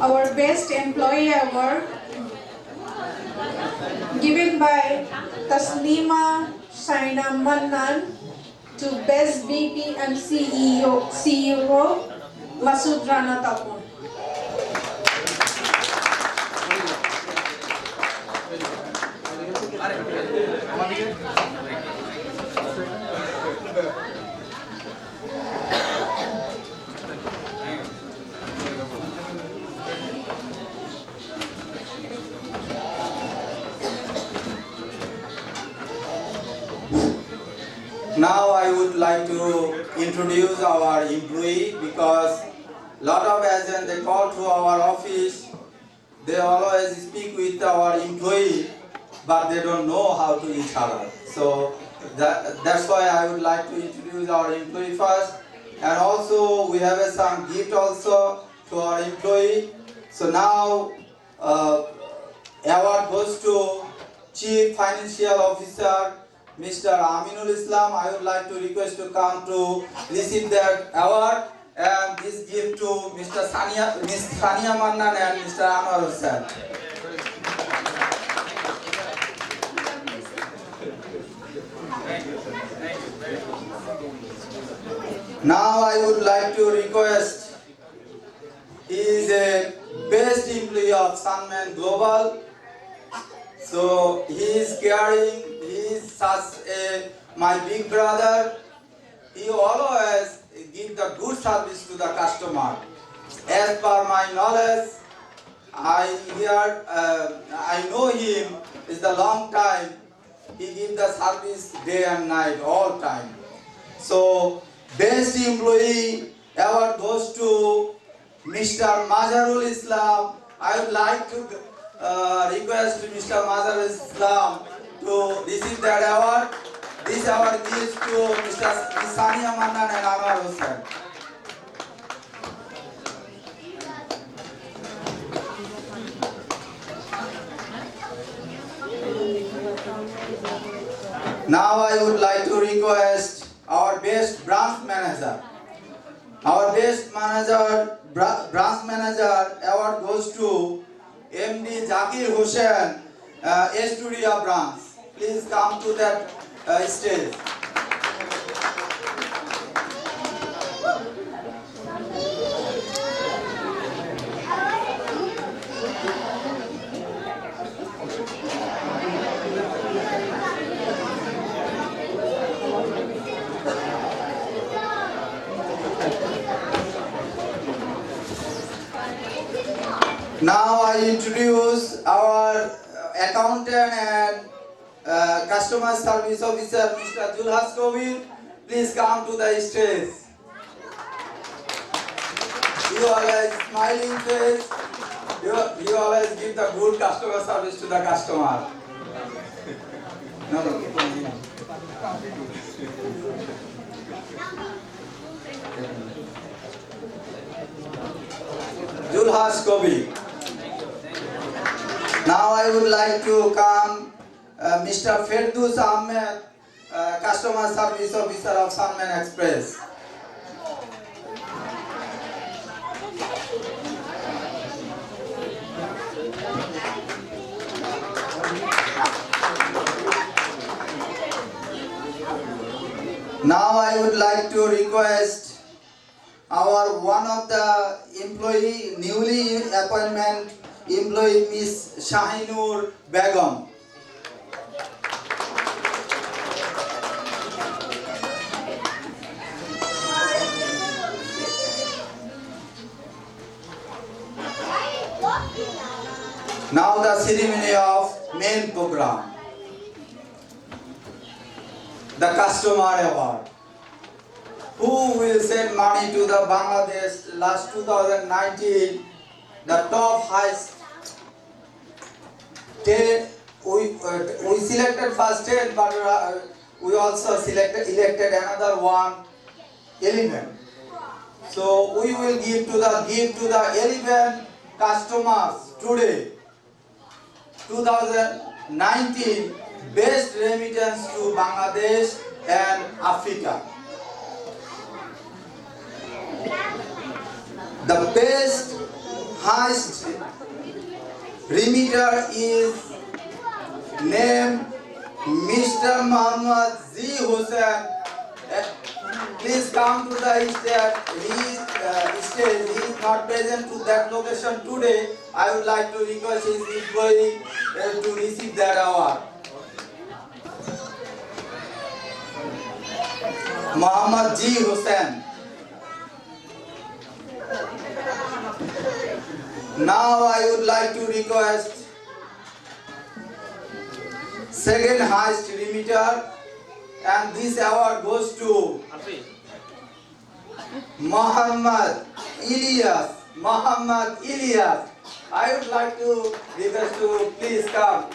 Our Best Employee Award given by Taslima Shaina Mannan to Best VP and CEO Masud Rana Tapun. Now I would like to introduce our employee because lot of agents they call to our office, they always speak with our employee but they don't know how to each other. So that's why I would like to introduce our employee first, and also we have some gift also to our employee. So now award goes to Chief Financial Officer Mr. Aminul Islam. I would like to request to come to receive that award, and this gift to Ms. Sania Mannan and Mr. Anwar Hussain. Now I would like to request, he is a best employee of Sunman Global. So he is caring, he is such my big brother. He always give the good service to the customer. As per my knowledge, I know him is the long time. He give the service day and night, all time. So best employee award goes to Mr. Mazharul Islam. I would like to request Mr. Mazharul Islam to receive that award. This award gives to Mr. Sania Mannan and Anwar Hussain. Now I would like to request our best branch manager. Our best branch manager award goes to MD Zakir Hussain, Studio branch. Please come to that stage. Now I introduce our accountant and customer service officer, Mr. Julhas Kovil. Please come to the stage. You always smiling face. You always give the good customer service to the customer. No. Julhas Kovil. Now I would like to come Mr. Ferdous Ahmed, Customer Service Officer of Sunman Express. Now I would like to request our one of the employee, newly appointment employee, Miss Shahinur Begum. Now the ceremony of main program, the customer award. Who will send money to the Bangladesh last 2019? The top highest 10. We selected first 10, but we also elected another one, 11. So we will give to the 11 customers today 2019 best remittance to Bangladesh and Africa. The best highest remitter is named Mr. Muhammad Z. Hussain. Please come to the stage. He is not present to that location today. I would like to request his employee to receive that award. Muhammad G. Hussain. Now I would like to request second highest remitter, and this award goes to Muhammad Ilyas. I would like to request to please come.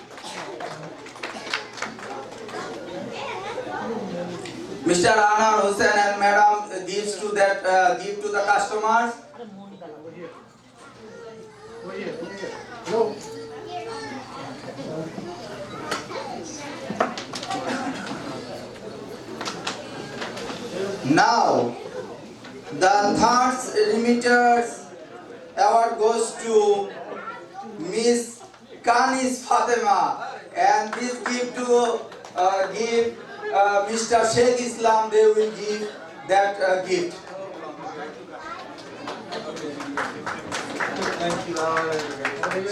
Mr. Anar Hussain and Madam give to the customers. Now, the third remitters award goes to Miss Kanis Fatima, and this give Mr. Sheikh Islam. They will give that gift.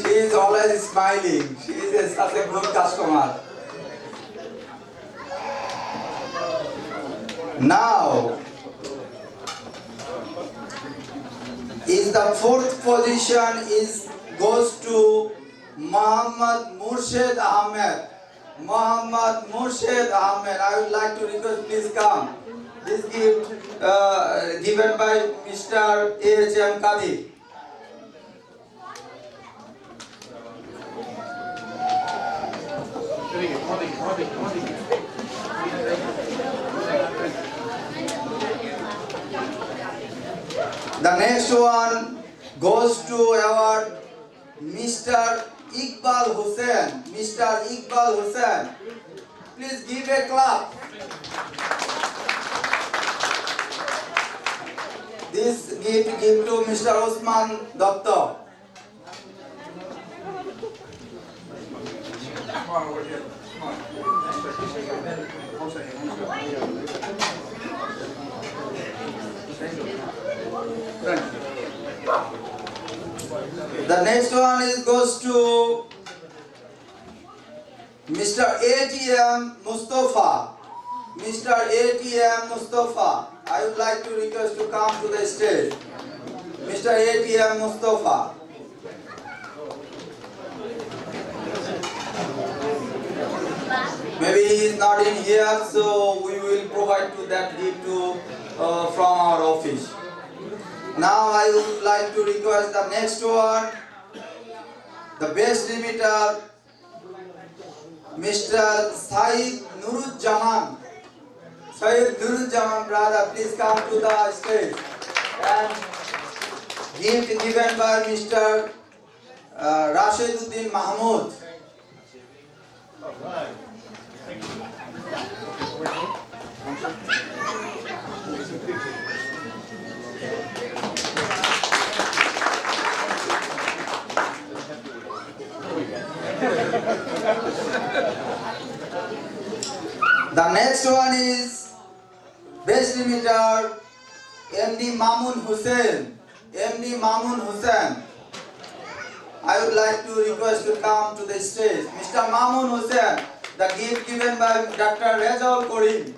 She is always smiling. She is such a good customer. Now is the fourth position goes to Muhammad Murshid Ahmed. I would like to request, please come. This gift given by Mr. A.H.M. Kadir. The next one goes to award Mr. Iqbal Hussain. Please give a clap. This gift give to Mr. Osman Doctor. The next one goes to Mr. ATM Mustafa. I would like to request to come to the stage. Mr. ATM Mustafa. Maybe he is not in here, so we will provide to that gift from our office. Now I would like to request the next one, the best remitter, Mr. Said Nuruzzaman. Brother, please come to the stage. And gift given by Mr. Rashiduddin Mahmood. The next one is best limiter MD Mamun Hussain. MD Mamun Hussain. I would like to request to come to the stage. Mr. Mamun Hussain, the gift given by Dr. Rezaul Karim.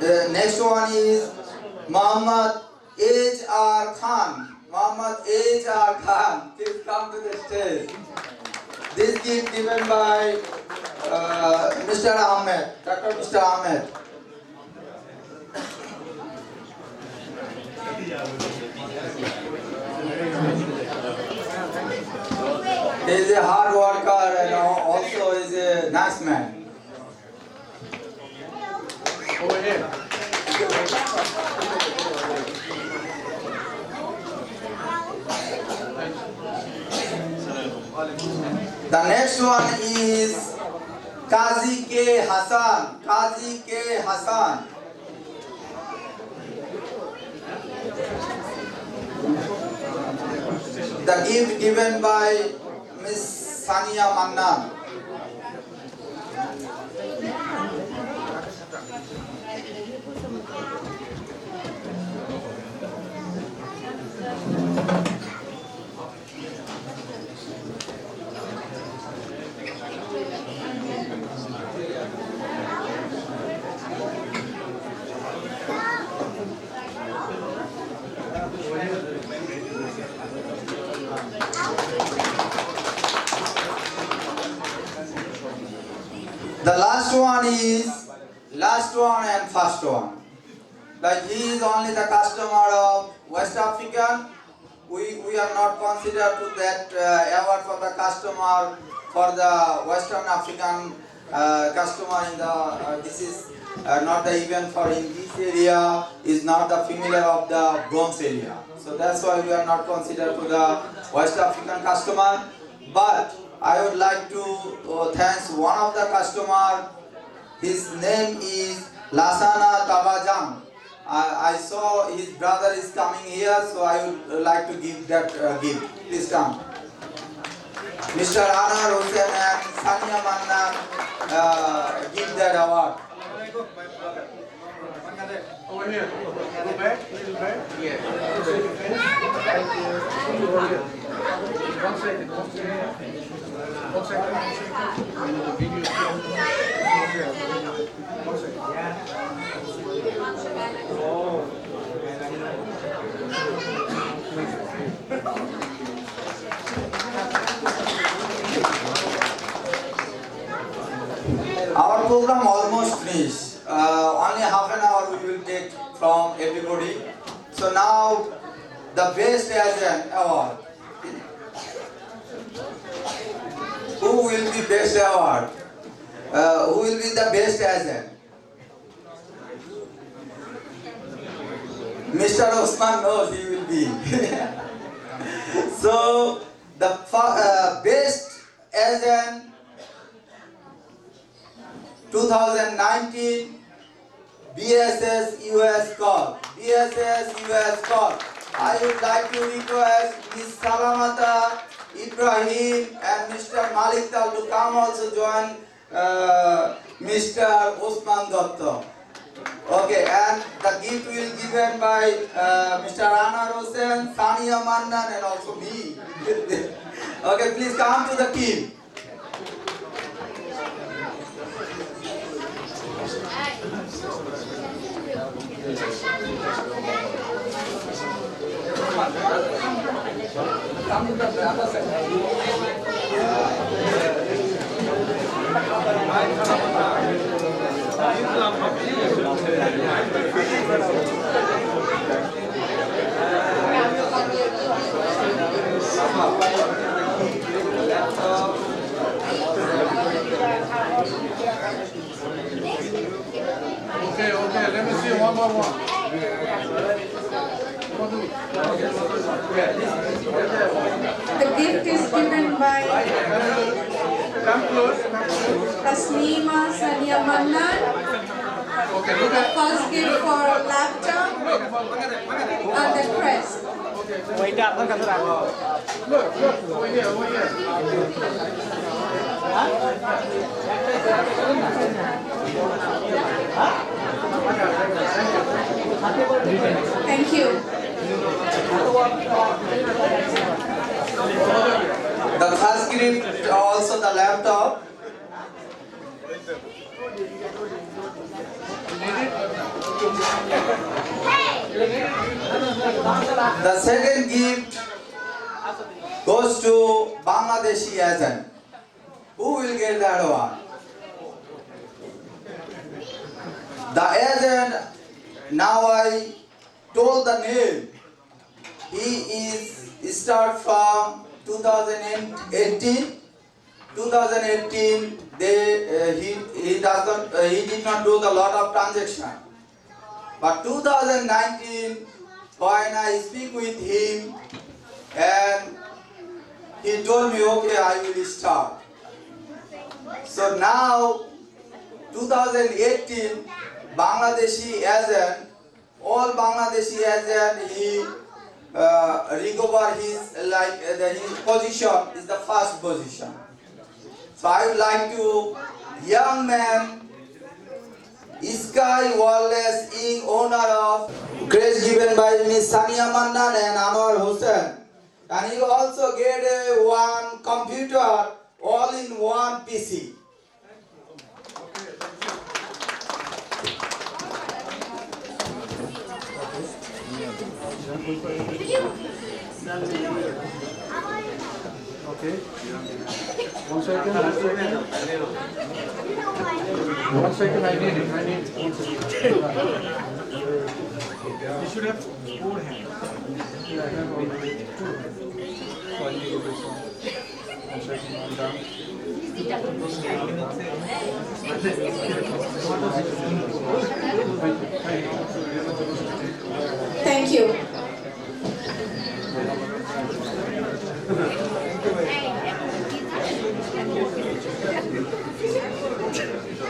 The next one is Muhammad H.R. Khan. Muhammad H.R. Khan, please come to the stage. This gift given by Mr. Ahmed, Dr. Mr. Ahmed. He is a hard worker and also is a nice man. Over here. The next one is Qazi K. Hassan. Qazi K. Hassan. The gift given by Miss Sania Mannan. The last one and first one. Like he is only the customer of West African. We are not considered to that award for the customer for the Western African customer in the this is not the event for in this area is not the female of the bronze area. So that's why we are not considered to the West African customer. But I would like to thank one of the customer. His name is Lasana Tabajang. I saw his brother is coming here, so I would like to give that gift. Please come. Mr. Anar Hussain and Sania Mannan give that award. Over here. Go back, little back. Yeah. One second. One second. The video is one second. Oh. Our program almost finished. Only half an hour we will take from everybody. So now the best agent award. Who will be best award? Who will be the best agent? Mr. Osman knows he will be. So the best agent 2019 BSS US Corp. BSS US Corp. I would like to request Ms. Salamata Ibrahim and Mr. Malik Tal to come also join Mr. Osman Dotto. Okay, and the gift will be given by Mr. Anar Hussain, Sania Mannan, and also me. Okay, please come to the team. Okay, let me see one more one. The gift is given by Come close. Tasneema Sania Mannan. Okay, look at. First gift for laptop and the crest. Look, over here. Thank you. The first gift, also the laptop. The second gift goes to Bangladeshi agent. Who will get that one? The agent, now I told the name. He is start from 2018. 2018, he did not do the lot of transaction. But 2019, when I speak with him, and he told me, okay, I will start. So now, 2018, Bangladeshi agent, all Bangladeshi agent, he recover his position is the first position. So I would like to, young man, Sky Wallace, owner of grace given by Miss Sania Mannan and Anwar Hussain. And he also get one computer all in one PC. Okay. One second. One second, I need it. You should have 4 hands. I have already 2 hands. So I need this one. One second, I'm done. Thank you.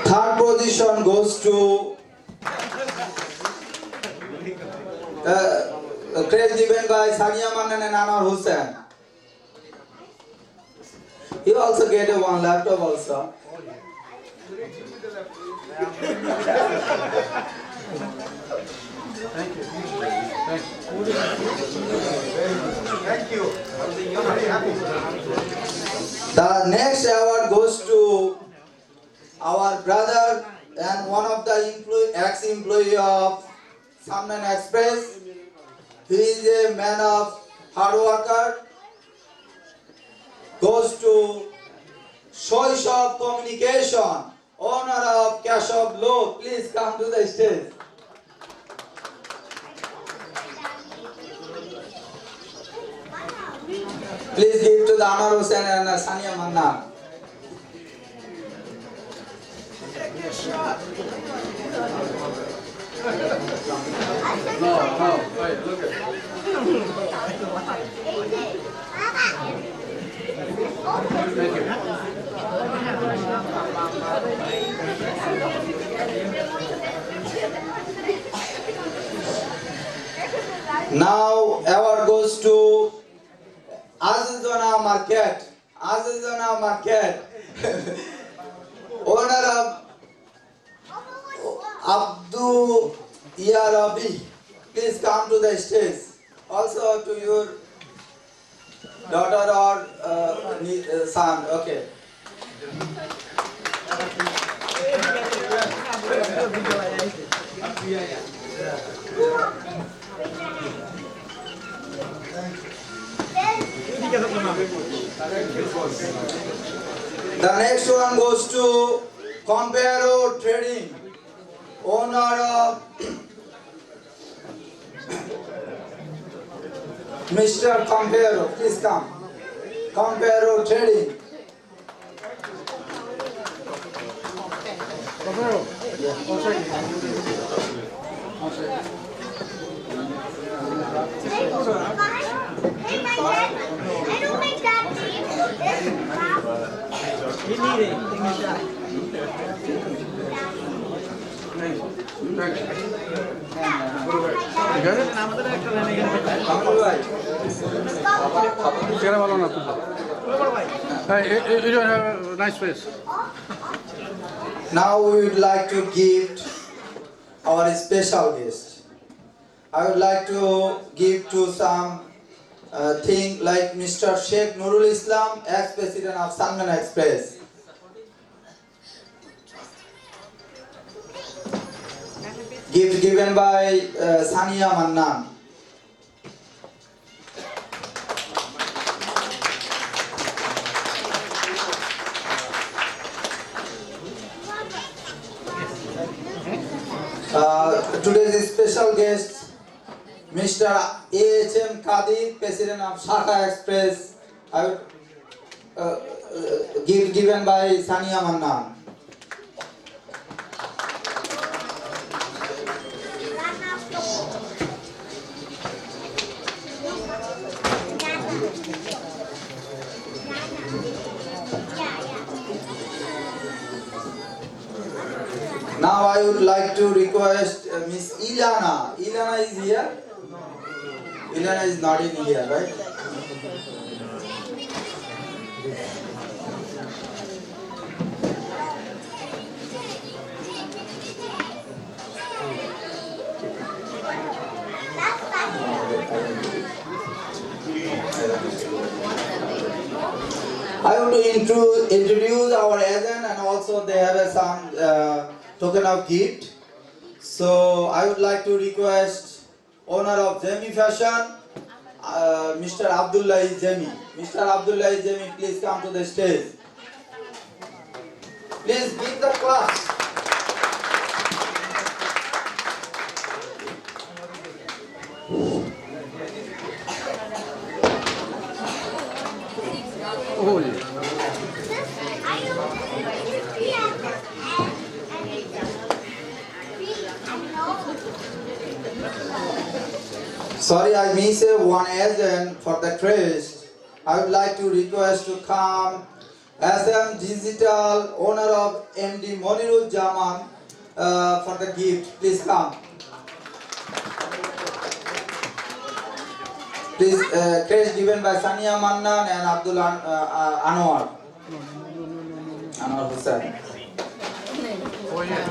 Third position goes to grace given by Sania Mannan and Anwar Hussain. He also get one laptop also. Thank you. The next award goes to our brother and one of the ex-employee of Sunman Experss. He is a man of hard worker. Goes to Choice of Communication, owner of Cash of Law. Please come to the stage. Please give to the Anwar Hussain and Sania Mannan. No, wait, look at Thank you. Now award goes to Azizona Market. Azizona Market. Owner of Abu Ya Rabbi, please come to the stage. Also to your daughter or son. Okay. The next one goes to Comparo Trading, owner of Mr. Comparo. Please come. Comparo Trading. চেহারা ভালো না আপনার। হ্যাঁ, you don't have a nice face. Now we would like to gift our special guest. I would like to give to some thing like Mr. Sheikh Nurul Islam, ex-president of Sunman Experss. Gift given by Sania Mannan. Today's special guest, Mr. A.H.M. Kadir, President of Shaka Express. I would given by Sania Mannan. Now I would like to request Miss Ilana. Ilana is here? Ilana is not in here, right? I want to introduce our agent, and also they have some token of gift. So I would like to request owner of Jemi Fashion, Mr. Abdullah Jemi. Mr. Abdullah Jemi, please come to the stage. Please give the class. Oh, yeah. Sorry, I missed one agent for the crest. I would like to request to come SM Digital, owner of MD Monirul Jaman, for the gift. Please come. Please, crest given by Sania Mannan and Abdul Anwar. Anwar Hussain. Oh, yeah.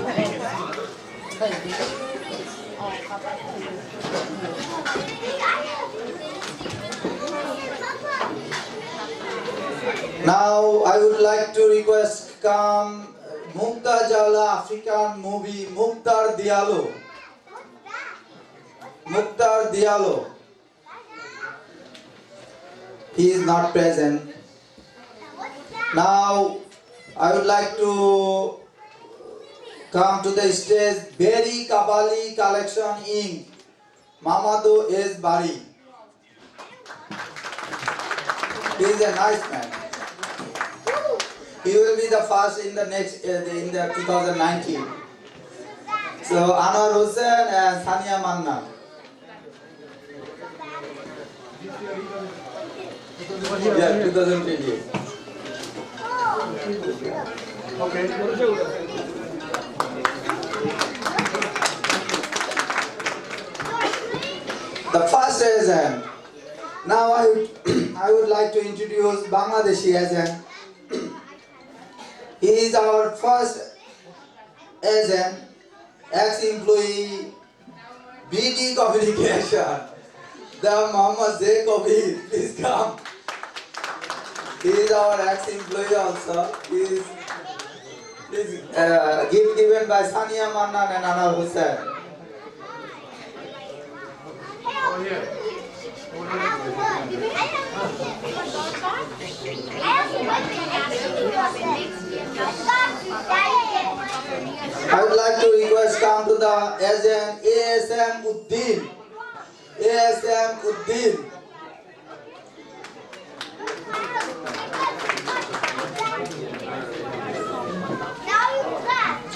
Now I would like to request come Mukta Jala African movie Muktar Diallo. Muktar Diallo. He is not present. Now I would like to come to the stage Berry Kabali Collection Inc. Mamadou S. Bari. He is a nice man. He will be the first in the next in the 2019. So Anwar Hussain and Sania Manna. Yeah, 2020. Okay. The first agent. Now I would like to introduce Bangladeshi agent. He is our first agent ex-employee, BD Communication, the Muhammad J. Kabir, please come. He is our ex-employee also. Please gift given by Sania Mannan and Anar Hussain. I would like to request come to the agent ASM Uddin. ASM Uddin.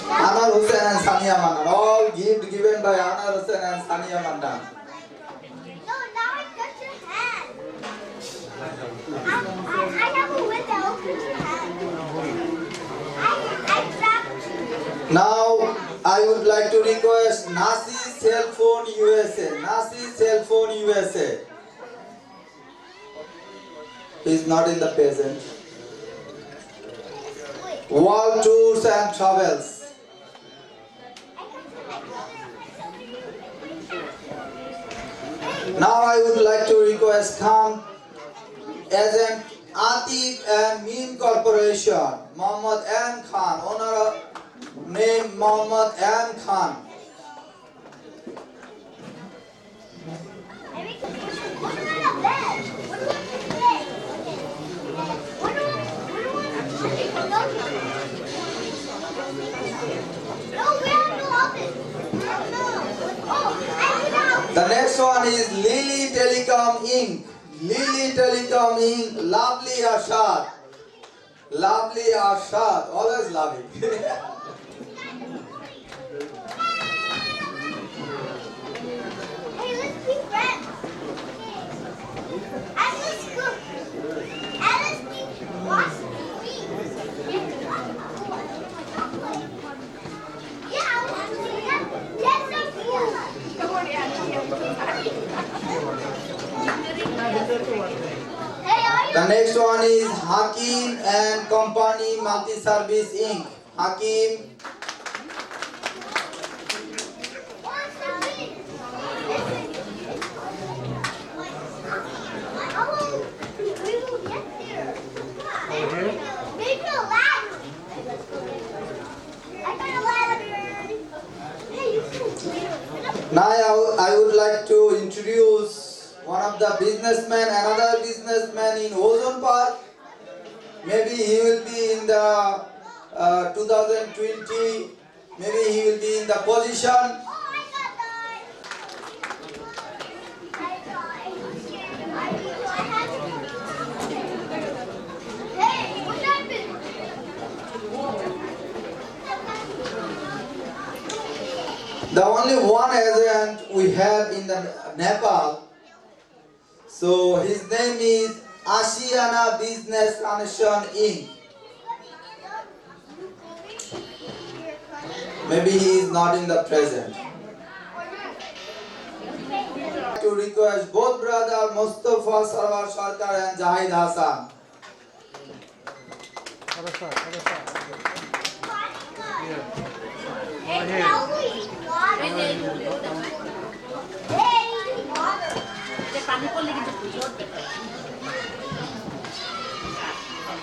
Anar Hussain and Sania Mannan. All gift given by Anar Hussain and Sania Mannan. Now I would like to request Nasi Cell Phone USA. Nasi Cell Phone USA. He is not in the present. World Tours and Travels. Now I would like to request come Agent Atif and Meen Corporation, Muhammad M. Khan, owner name Muhammad M. Khan. The next one is Lily Telecom Inc. Lily Telecom Inc. Lovely Arshad. Lovely Arshad. Always loving. Hey, let's be friends. And let's cook. And let's wash the feet. Yeah, let's get some food. The next one is Hakim and Company Multi-Service Inc. Hakim. Now I would like to introduce one of the businessmen, another businessman in Ozone Park. Maybe he will be in the 2020, maybe he will be in the position. The only one agent we have in the Nepal. So his name is Asiana Business Connection Inc. Maybe he is not in the present. To request both brother Mustafa Sarwar Sarkar and Jahid Hassan.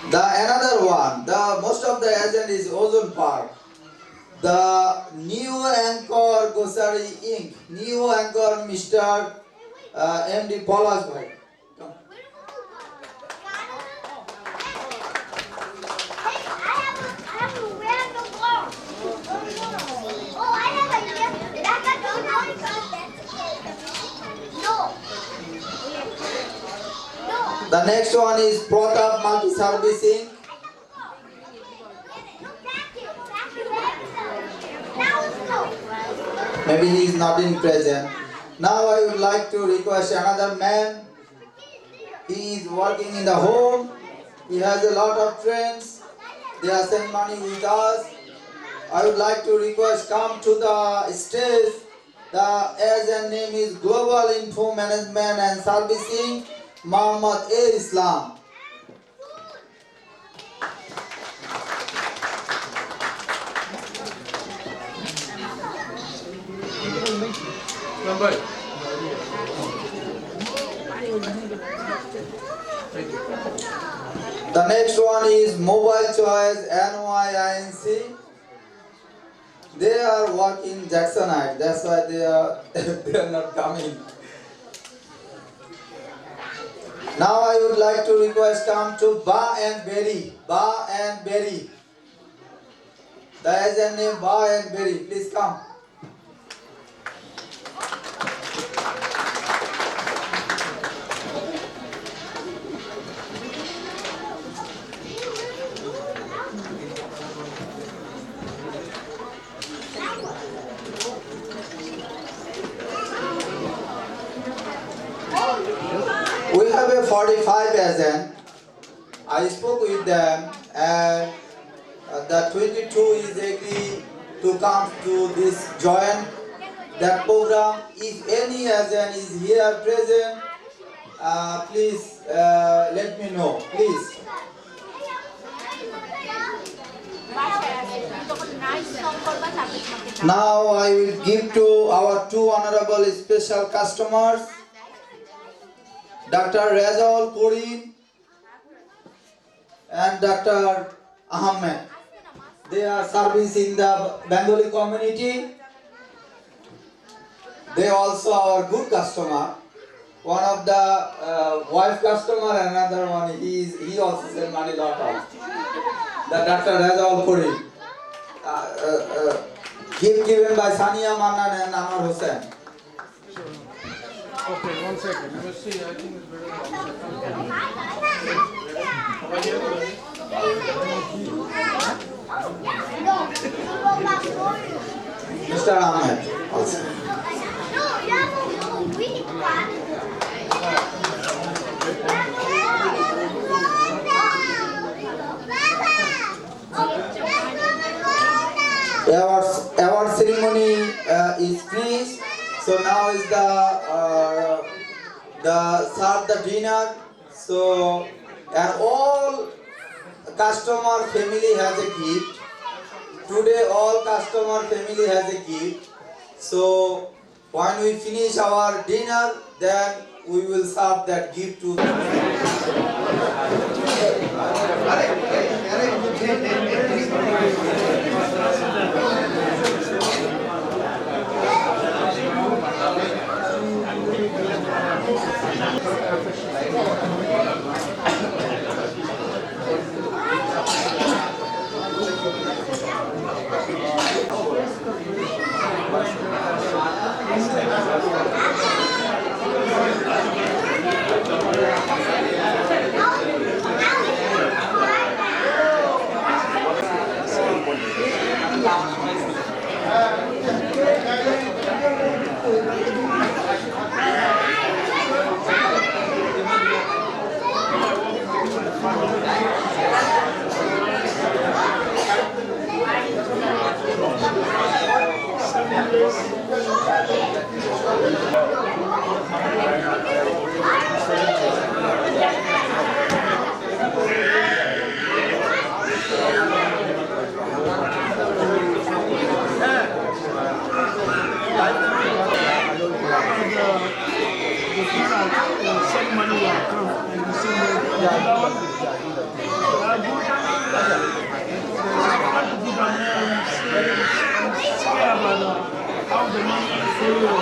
The another one, the most of the agent is Ozone Park. The new anchor Gosari Inc. New anchor Mr. MD Polas Bhai. The next one is Pratap Multi-Service Inc. Maybe he is not in present. Now I would like to request another man. He is working in the home. He has a lot of friends. They are sending money with us. I would like to request come to the stage. The agent name is Global Info Management and Servicing, Muhammad A. Islam. The next one is Mobile Choice NYINC. They are working Jacksonite, that's why they are they are not coming. Now I would like to request come to Ba and Berry. Ba and Berry. The agent name Ba and Berry. Please come. We have a 45 agent. I spoke with them and the 22 is agree to come to this join that program. If any agent is here present, please let me know, please. Now I will give to our two honorable special customers, Dr. Rajaul Korin and Dr. Ahmed. They are servicing the Bengali community. They also are good customer. One of the wife customer, another one he also send money lot of. The Dr. Rajaul Korin. Gift given by Sania Manan and Amar Hussain. Okay, 1 second. You will see, I think it's better. Mr. Ahmed also. Award ceremony is finished. So now is the serve the dinner. So and all customer family has a gift. Today all customer family has a gift. So when we finish our dinner, then we will serve that gift to send money to account and you send the other one. How the money is for your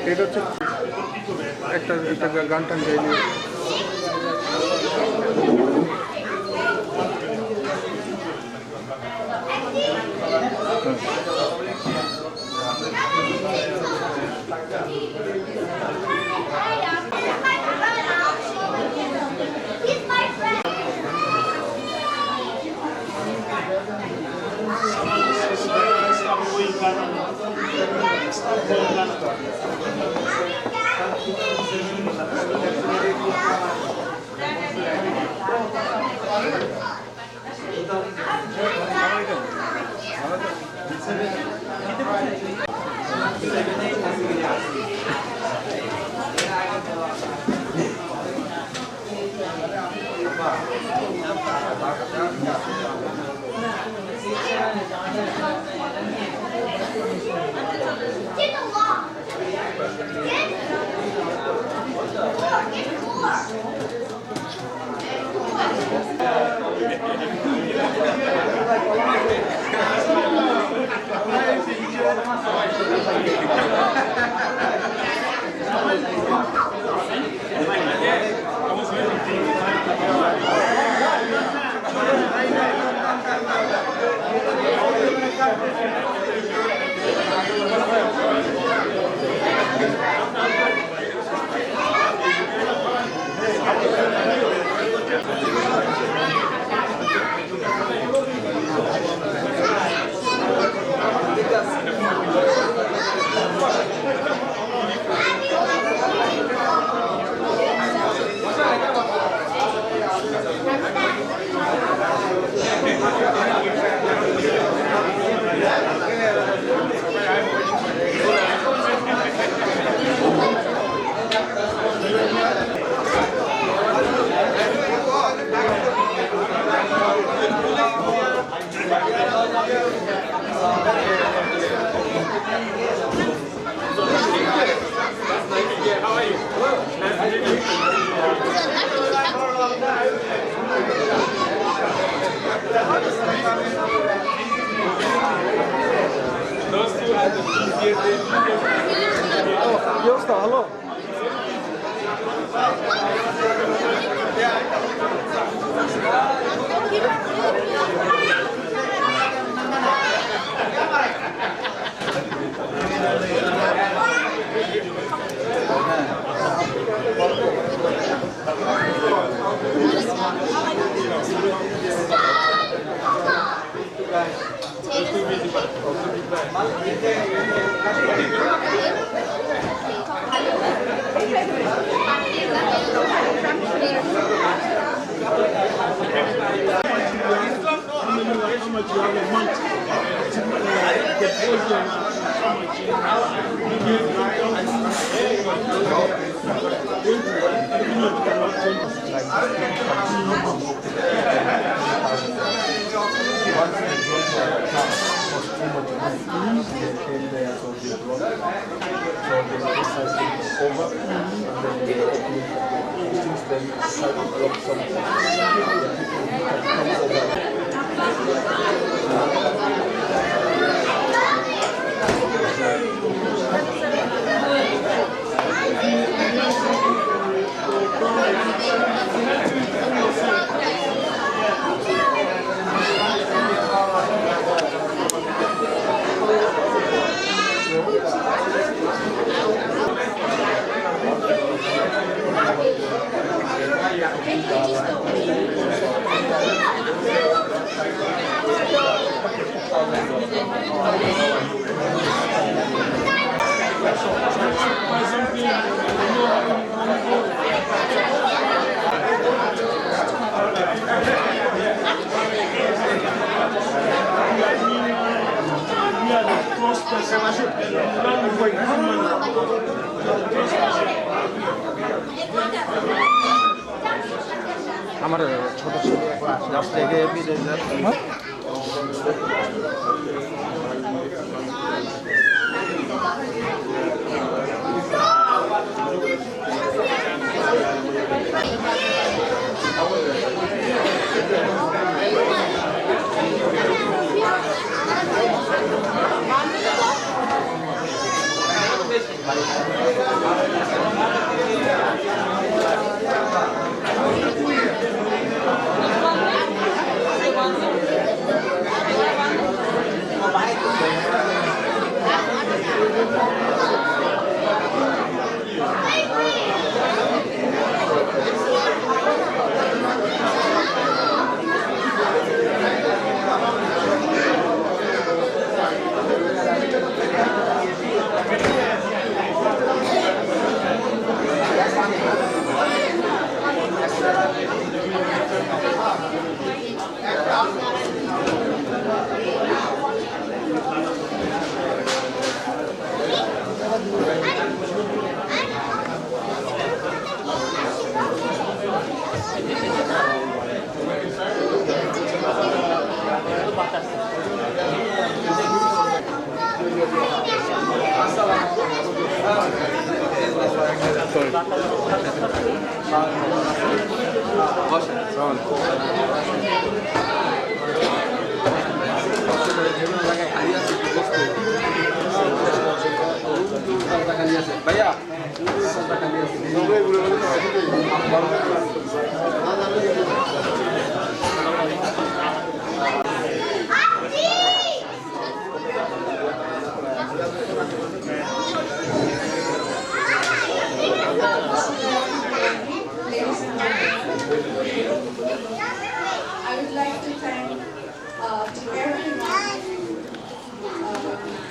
এটা হচ্ছে একটা গান টান গাইলে Hello. আমার ছোট ছেলে just এগে বিদেশ ভাইয়া I would like to thank to everyone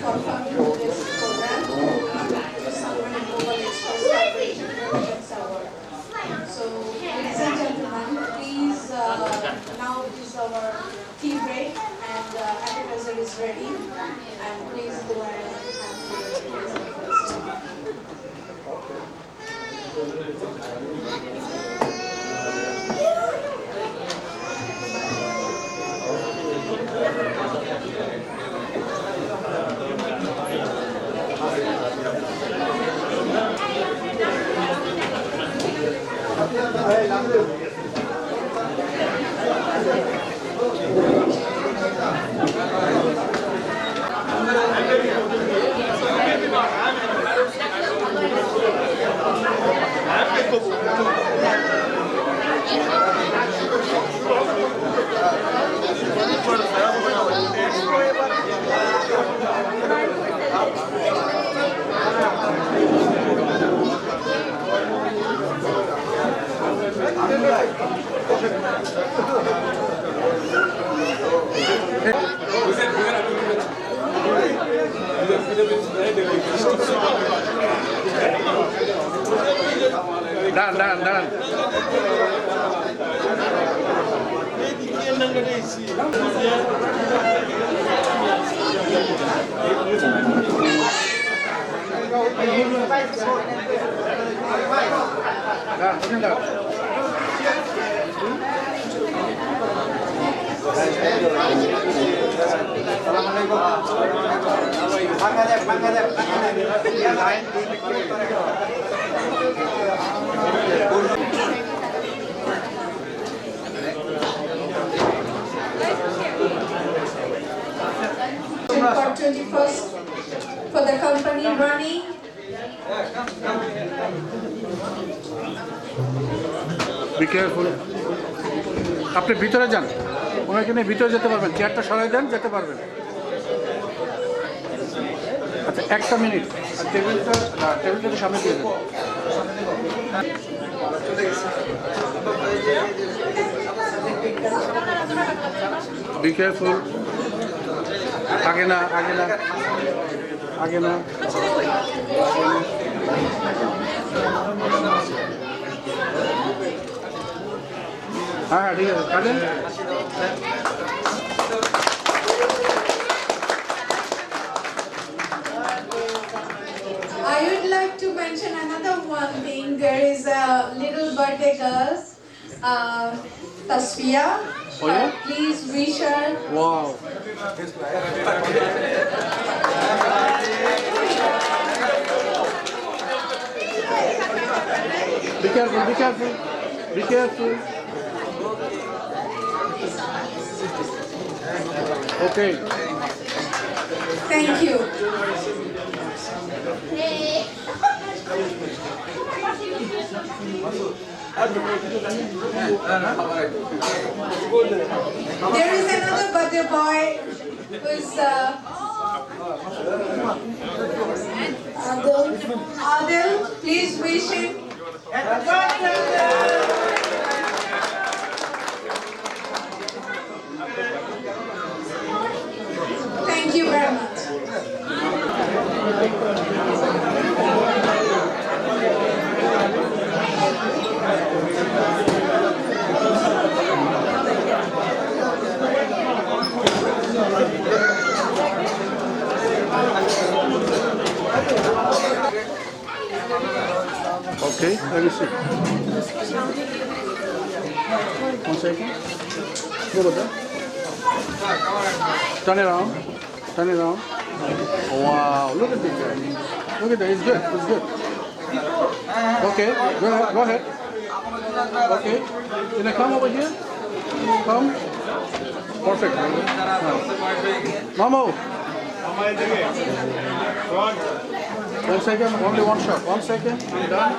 for coming to this program to Sunman Global Express Corporation Projects Award. So, ladies and gentlemen, please now is our tea break and appetizer is ready. And please go ahead and have দাঁড়ান for 21st for the company running. Be careful. আপনি ভিতরে যান, ওনাকে নিয়ে ভিতরে যেতে পারবেন, চেয়ারটা সরাই দেন, যেতে পারবেন। আচ্ছা 1 মিনিট, আর টেবিলটা সামনে দিয়ে দেন। Be careful. আগে না হ্যাঁ ঠিক আছে কাটেন। I would like to mention another one thing. There is a little birthday girl Tasfiya. Oh, yeah? Please wish her. Wow. Be careful, be careful. Be careful. Okay. Thank you. There is another birthday boy who is Adil. Please wish him. Thank you very much. Okay, let me see. 1 second. Go with that. Turn it around. Turn it around. Oh, wow, look at this guy. Look at that, it's good, it's good. Okay, go ahead, go ahead. Okay, can I come over here? Come. Perfect. Mamo. 1 second, only one shot. 1 second, I'm done.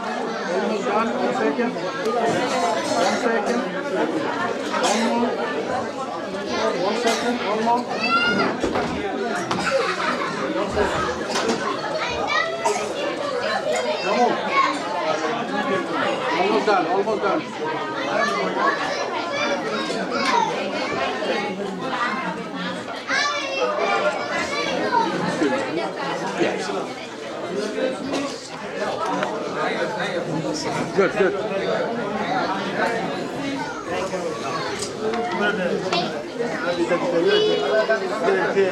Almost done. 1 second. 1 second. One more. 1 second, one more. Come on. Almost done, almost done. Yes. Good, good. Thank you.